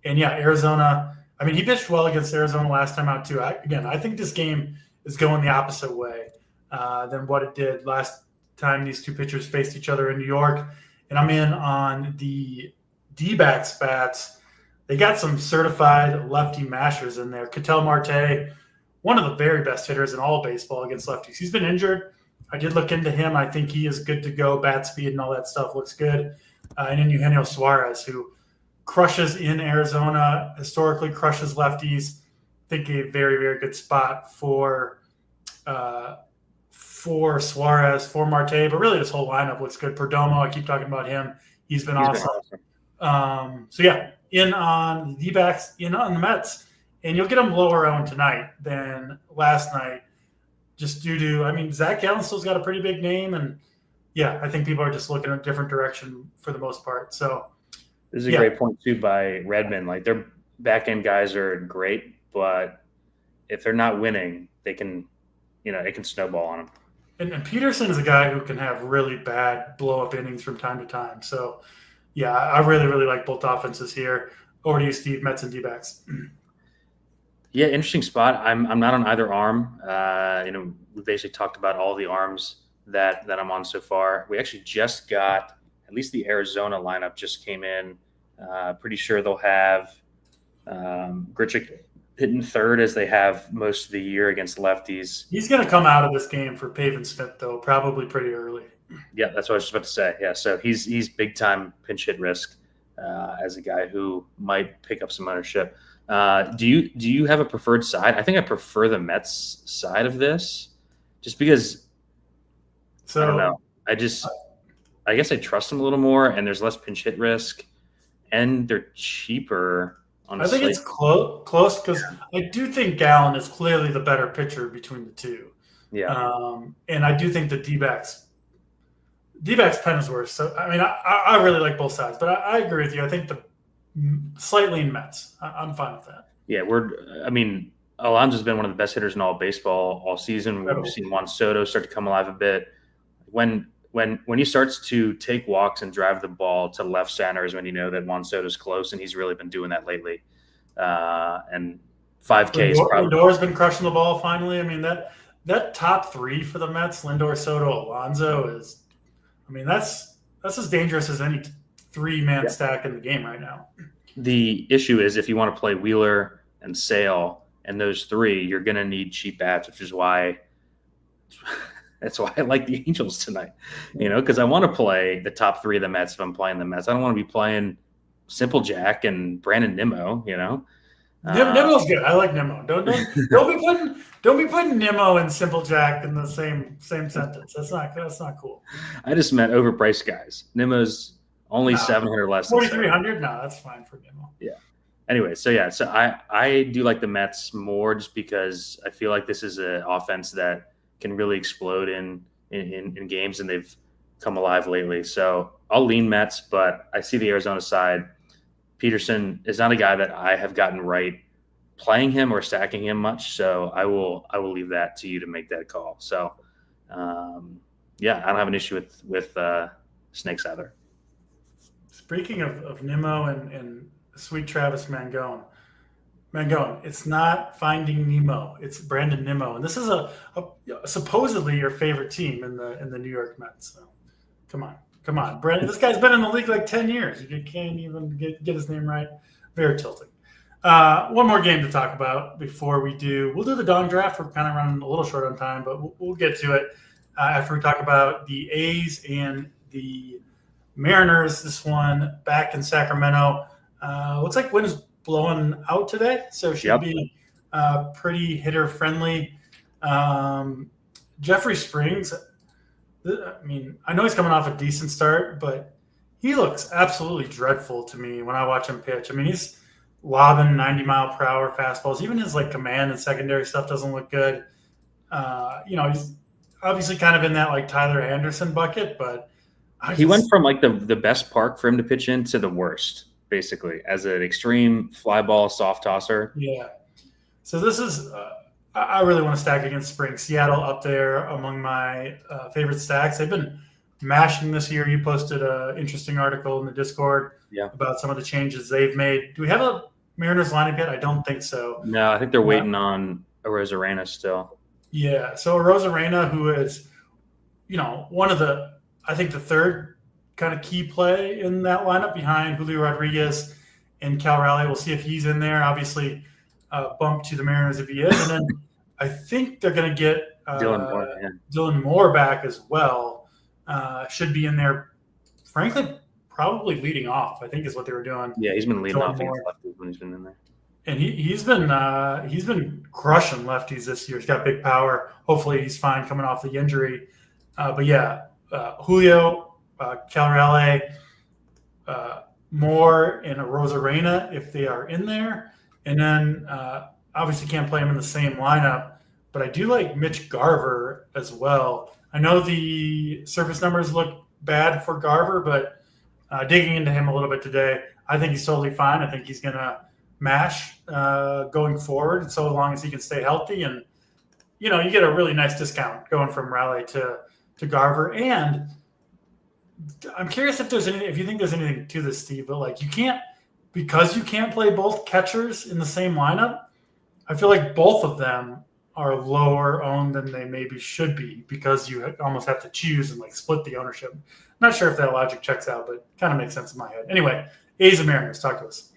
Arizona. I mean, he pitched well against Arizona last time out too. I think this game is going the opposite way than what it did last time these two pitchers faced each other in New York. And I'm in on the D-backs bats. They got some certified lefty mashers in there. Ketel Marte, one of the very best hitters in all of baseball against lefties. He's been injured. I did look into him. I think he is good to go. Bat speed and all that stuff looks good. And then Eugenio Suarez, who crushes in Arizona, historically crushes lefties. I think a very, very good spot for Suarez, for Marte, but really this whole lineup looks good. Perdomo, I keep talking about him. He's been awesome. So yeah, in on the D-backs, in on the Mets, and you'll get them lower owned tonight than last night, just due to, I mean, Zach Gallen still's got a pretty big name, and yeah, I think people are just looking in a different direction for the most part. So this is a great point too by Redmond. Like, their back end guys are great, but if they're not winning, they can, it can snowball on them. And Peterson is a guy who can have really bad blow up innings from time to time. So yeah, I really, really like both offenses here. Over to you, Steve, Mets and D-backs. Yeah, interesting spot. I'm not on either arm. We basically talked about all the arms that I'm on so far. We actually just got, at least the Arizona lineup just came in. Pretty sure they'll have Grichuk hitting third, as they have most of the year against lefties. He's going to come out of this game for Pavin Smith, though, probably pretty early. Yeah, that's what I was just about to say. Yeah, so he's big time pinch hit risk as a guy who might pick up some ownership. Do you have a preferred side? I think I prefer the Mets side of this, just because. So I don't know. I guess I trust them a little more, and there's less pinch hit risk, and they're cheaper. I think it's close because I do think Gallen is clearly the better pitcher between the two. Yeah. And I do think the D-backs pen is worse. So, I mean, I really like both sides, but I agree with you. I think the slight lean Mets. I'm fine with that. Yeah, Alonso's been one of the best hitters in all of baseball all season. Incredible. We've seen Juan Soto start to come alive a bit. When he starts to take walks and drive the ball to left center is when you know that Juan Soto's close, and he's really been doing that lately. And 5K is probably. Lindor's been crushing the ball finally. I mean, that top three for the Mets, Lindor, Soto, Alonso, is, I mean, that's as dangerous as any three-man stack in the game right now. The issue is if you want to play Wheeler and Sale and those three, you're going to need cheap bats, which is why that's why I like the Angels tonight, because I want to play the top three of the Mets if I'm playing the Mets. I don't want to be playing Simple Jack and Brandon Nimmo, Nimmo's good. I like Nimmo. Don't be putting Nimmo and Simple Jack in the same sentence. That's not cool. I just meant overpriced guys. Nimmo's only 700 less than 4,300. No, that's fine for Nimmo. Yeah. Anyway, so I do like the Mets more just because I feel like this is an offense that can really explode in games, and they've come alive lately. So I'll lean Mets, but I see the Arizona side. Peterson is not a guy that I have gotten right playing him or stacking him much. So I will leave that to you to make that call. So I don't have an issue with snakes either. Speaking of Nimmo and sweet Travis Mangone, it's not Finding Nemo. It's Brandon Nimmo, and this is a supposedly your favorite team in the New York Mets. So, come on, Brandon. This guy's been in the league like 10 years. You can't even get his name right. Very tilting. One more game to talk about before we do. We'll do the dawn draft. We're kind of running a little short on time, but we'll get to it after we talk about the A's and the Mariners. This one back in Sacramento. Looks like wind is blowing out today, so should be pretty hitter friendly. Jeffrey Springs, I mean, I know he's coming off a decent start, but he looks absolutely dreadful to me when I watch him pitch. I mean, he's lobbing 90-mile-per-hour fastballs. Even his command and secondary stuff doesn't look good. He's obviously kind of in that Tyler Anderson bucket, but he went from the best park for him to pitch in to the worst, basically, as an extreme fly ball soft tosser. Yeah. So this is I really want to stack against Spring. Seattle up there among my favorite stacks. They've been mashing this year. You posted an interesting article in the Discord about some of the changes they've made. Do we have a Mariners lineup yet? I don't think so. No, I think they're waiting on Arozarena still. Yeah. So Arozarena, who is, one of the, I think the third kind of key play in that lineup behind Julio Rodriguez and Cal Raleigh. We'll see if he's in there. Obviously, bump to the Mariners if he is. And then I think they're going to get Dylan Moore back as well. Should be in there, frankly, probably leading off, I think is what they were doing. Yeah, he's been leading off More. against lefties when he's been in there. And he's been crushing lefties this year. He's got big power. Hopefully he's fine coming off the injury. But yeah, Julio, Camporeale, Moore, and Rosarena if they are in there. And then obviously can't play him in the same lineup. But I do like Mitch Garver as well. I know the surface numbers look bad for Garver, but digging into him a little bit today, I think he's totally fine. I think he's going to mash going forward so long as he can stay healthy. And, you get a really nice discount going from Raleigh to Garver. And I'm curious if you think there's anything to this, Steve, but because you can't play both catchers in the same lineup, I feel like both of them are lower owned than they maybe should be because you almost have to choose and split the ownership. I'm not sure if that logic checks out, but kind of makes sense in my head. Anyway, A's and Mariners, talk to us.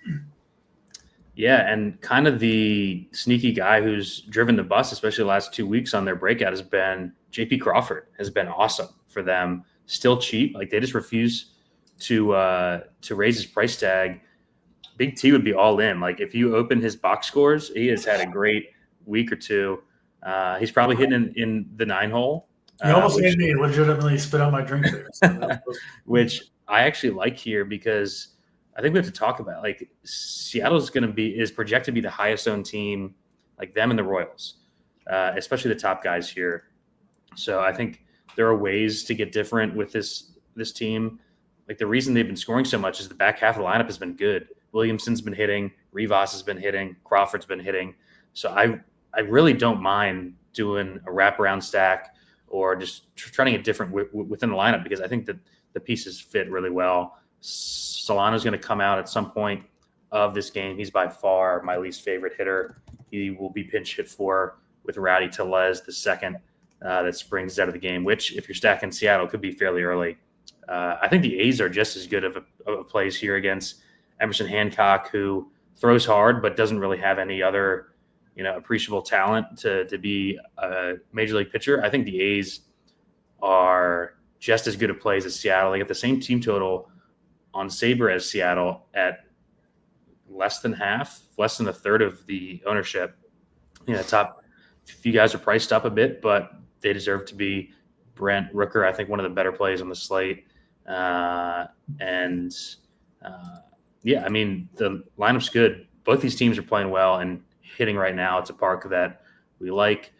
Yeah, and kind of the sneaky guy who's driven the bus, especially the last 2 weeks on their breakout, has been J.P. Crawford. Has been awesome for them. Still cheap. They just refuse to raise his price tag. Big T would be all in. If you open his box scores, he has had a great week or two. He's probably hitting in the 9 hole. You almost made me legitimately spit out my drink there. So which I actually like here because I think we have to talk about Seattle's is projected to be the highest owned team, them and the Royals, especially the top guys here. So I think there are ways to get different with this team. The reason they've been scoring so much is the back half of the lineup has been good. Williamson's been hitting, Rivas has been hitting, Crawford's been hitting. So I really don't mind doing a wraparound stack or just trying to get different within the lineup because I think that the pieces fit really well. Solano's going to come out at some point of this game. He's by far my least favorite hitter. He will be pinch hit for with Rowdy Tellez, the second that springs out of the game, which if you're stacking Seattle could be fairly early. I think the A's are just as good of a plays here against Emerson Hancock, who throws hard but doesn't really have any other appreciable talent to be a major league pitcher. I think the A's are just as good at plays as Seattle. They get the same team total on Sabre as Seattle at less than a third of the ownership. Top few guys are priced up a bit, but they deserve to be. Brent Rooker, I think one of the better plays on the slate. The lineup's good. Both these teams are playing well and hitting right now. It's a park that we like.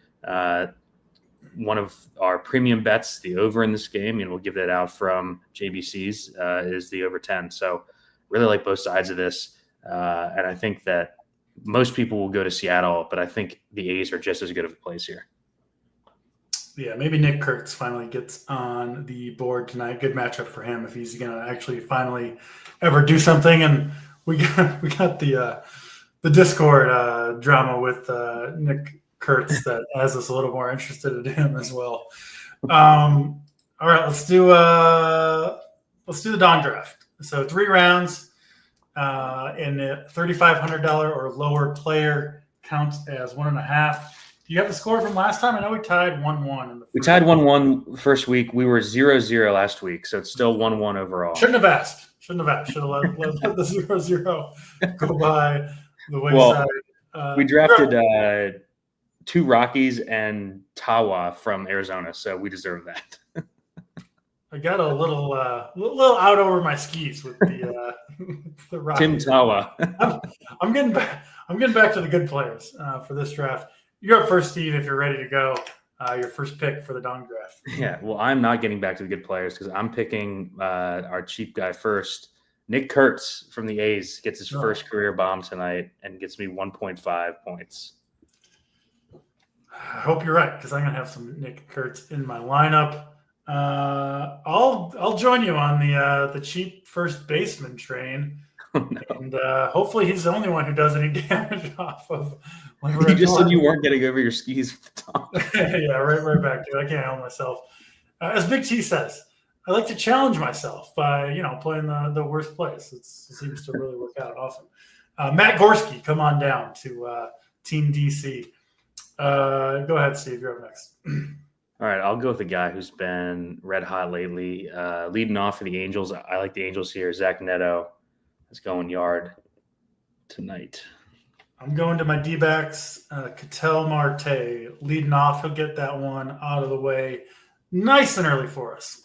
One of our premium bets, the over in this game, we'll give that out from JBC's, is the over 10. So really like both sides of this. And I think that most people will go to Seattle, but I think the A's are just as good of a place here. Yeah, maybe Nick Kurtz finally gets on the board tonight. Good matchup for him if he's going to actually finally ever do something. And we got the Discord drama with Nick Kurtz that has us a little more interested in him as well. All right, let's do the Dawn draft. So 3 rounds, and a $3,500 or lower player counts as 1.5. Do you have the score from last time? I know we tied 1-1. We tied 1-1 first week. We were 0-0 last week, so it's still 1-1 overall. Shouldn't have asked. Should have let the 0-0 go by the wayside. Well, we drafted 2 Rockies and Tawa from Arizona, so we deserve that. I got a little out over my skis with the Rockies. Tim Tawa. I'm getting back to the good players for this draft. You're up first, Steve, if you're ready to go. Your first pick for the Dawn draft. Yeah, well, I'm not getting back to the good players because I'm picking our cheap guy first. Nick Kurtz from the A's gets his first career bomb tonight and gets me 1.5 points. I hope you're right because I'm going to have some Nick Kurtz in my lineup. I'll join you on the cheap first baseman train. Oh, no. And hopefully he's the only one who does any damage off of. You just said you weren't getting over your skis with the top. Yeah, right back to it. I can't help myself. As Big T says, I like to challenge myself by playing the worst place. It seems to really work out often. Matt Gorski, come on down to Team DC. Go ahead, Steve. You're up next. All right, I'll go with the guy who's been red hot lately. Leading off for the Angels, I like the Angels here. Zach Neto is going yard tonight. I'm going to my D-backs, Ketel Marte leading off. He'll get that one out of the way nice and early for us.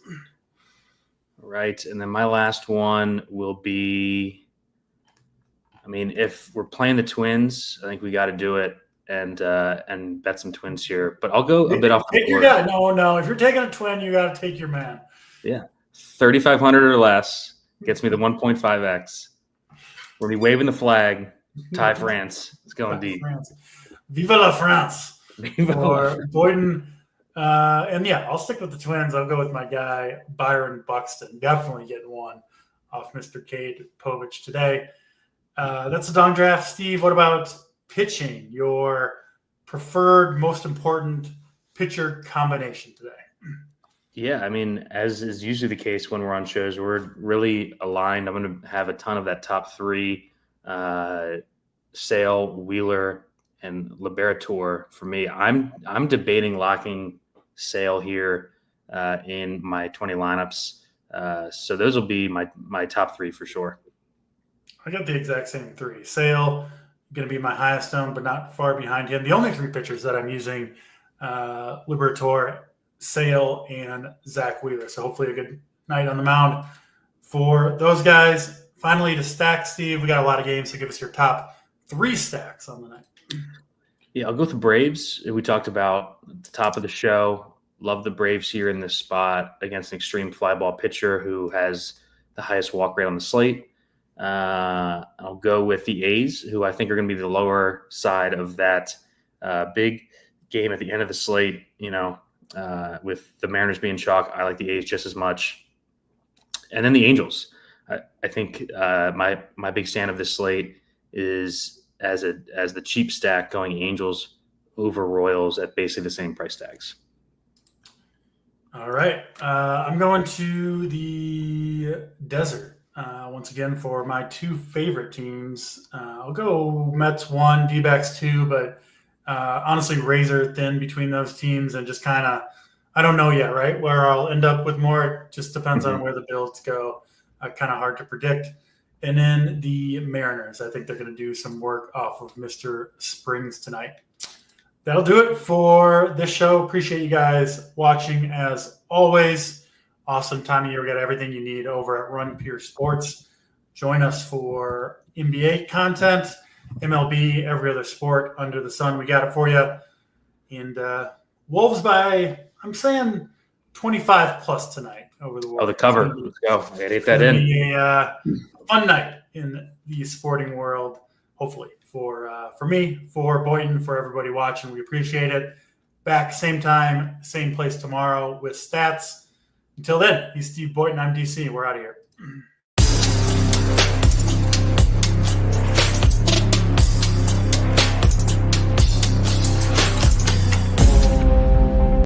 Right, and then my last one will be, if we're playing the Twins, I think we got to do it and bet some Twins here. But I'll go a bit off the board. Your guy. No. If you're taking a Twin, you got to take your man. Yeah, 3,500 or less gets me the 1.5x. We're gonna be waving the flag. Ty France is going deep. France. Viva la France. For Boyden. And yeah, I'll stick with the Twins. I'll go with my guy, Byron Buxton. Definitely getting one off Mr. Cade Povich today. That's a dong draft. Steve, what about pitching? Your preferred, most important pitcher combination today? Yeah, as is usually the case when we're on shows, we're really aligned. I'm going to have a ton of that top three. Sale, Wheeler, and Liberator for me. I'm debating locking Sale here in my 20 lineups. So those will be my top three for sure. I got the exact same three. Sale going to be my highest owned, but not far behind him. The only three pitchers that I'm using, Liberator, Sale, and Zach Wheeler. So hopefully a good night on the mound for those guys. Finally, to stack, Steve, we got a lot of games, so give us your top three stacks on the night. Yeah, I'll go with the Braves. We talked about at the top of the show. Love the Braves here in this spot against an extreme fly ball pitcher who has the highest walk rate on the slate. I'll go with the A's, who I think are going to be the lower side of that big game at the end of the slate. With the Mariners being chalk, I like the A's just as much. And then the Angels. I think my big stand of this slate is as the cheap stack going Angels over Royals at basically the same price tags. All right. I'm going to the desert once again for my two favorite teams. I'll go Mets 1, D-backs 2, but honestly razor thin between those teams and just kind of, I don't know yet, right? Where I'll end up with more. It just depends on where the builds go. Kind of hard to predict. And then the Mariners, I think they're going to do some work off of Mr. Springs tonight. That'll do it for this show. Appreciate you guys watching as always. Awesome time of year. We got everything you need over at Run Pure Sports. Join us for NBA content, MLB, every other sport under the sun. We got it for you. And Wolves by, I'm saying 25 plus tonight over the Warriors. Oh, the cover. Let's go. I gotta hit that in. A fun night in the sporting world, hopefully, for me, for Boynton, for everybody watching. We appreciate it. Back same time, same place tomorrow with stats. Until then, he's Steve Boynton. I'm DC. We're out of here.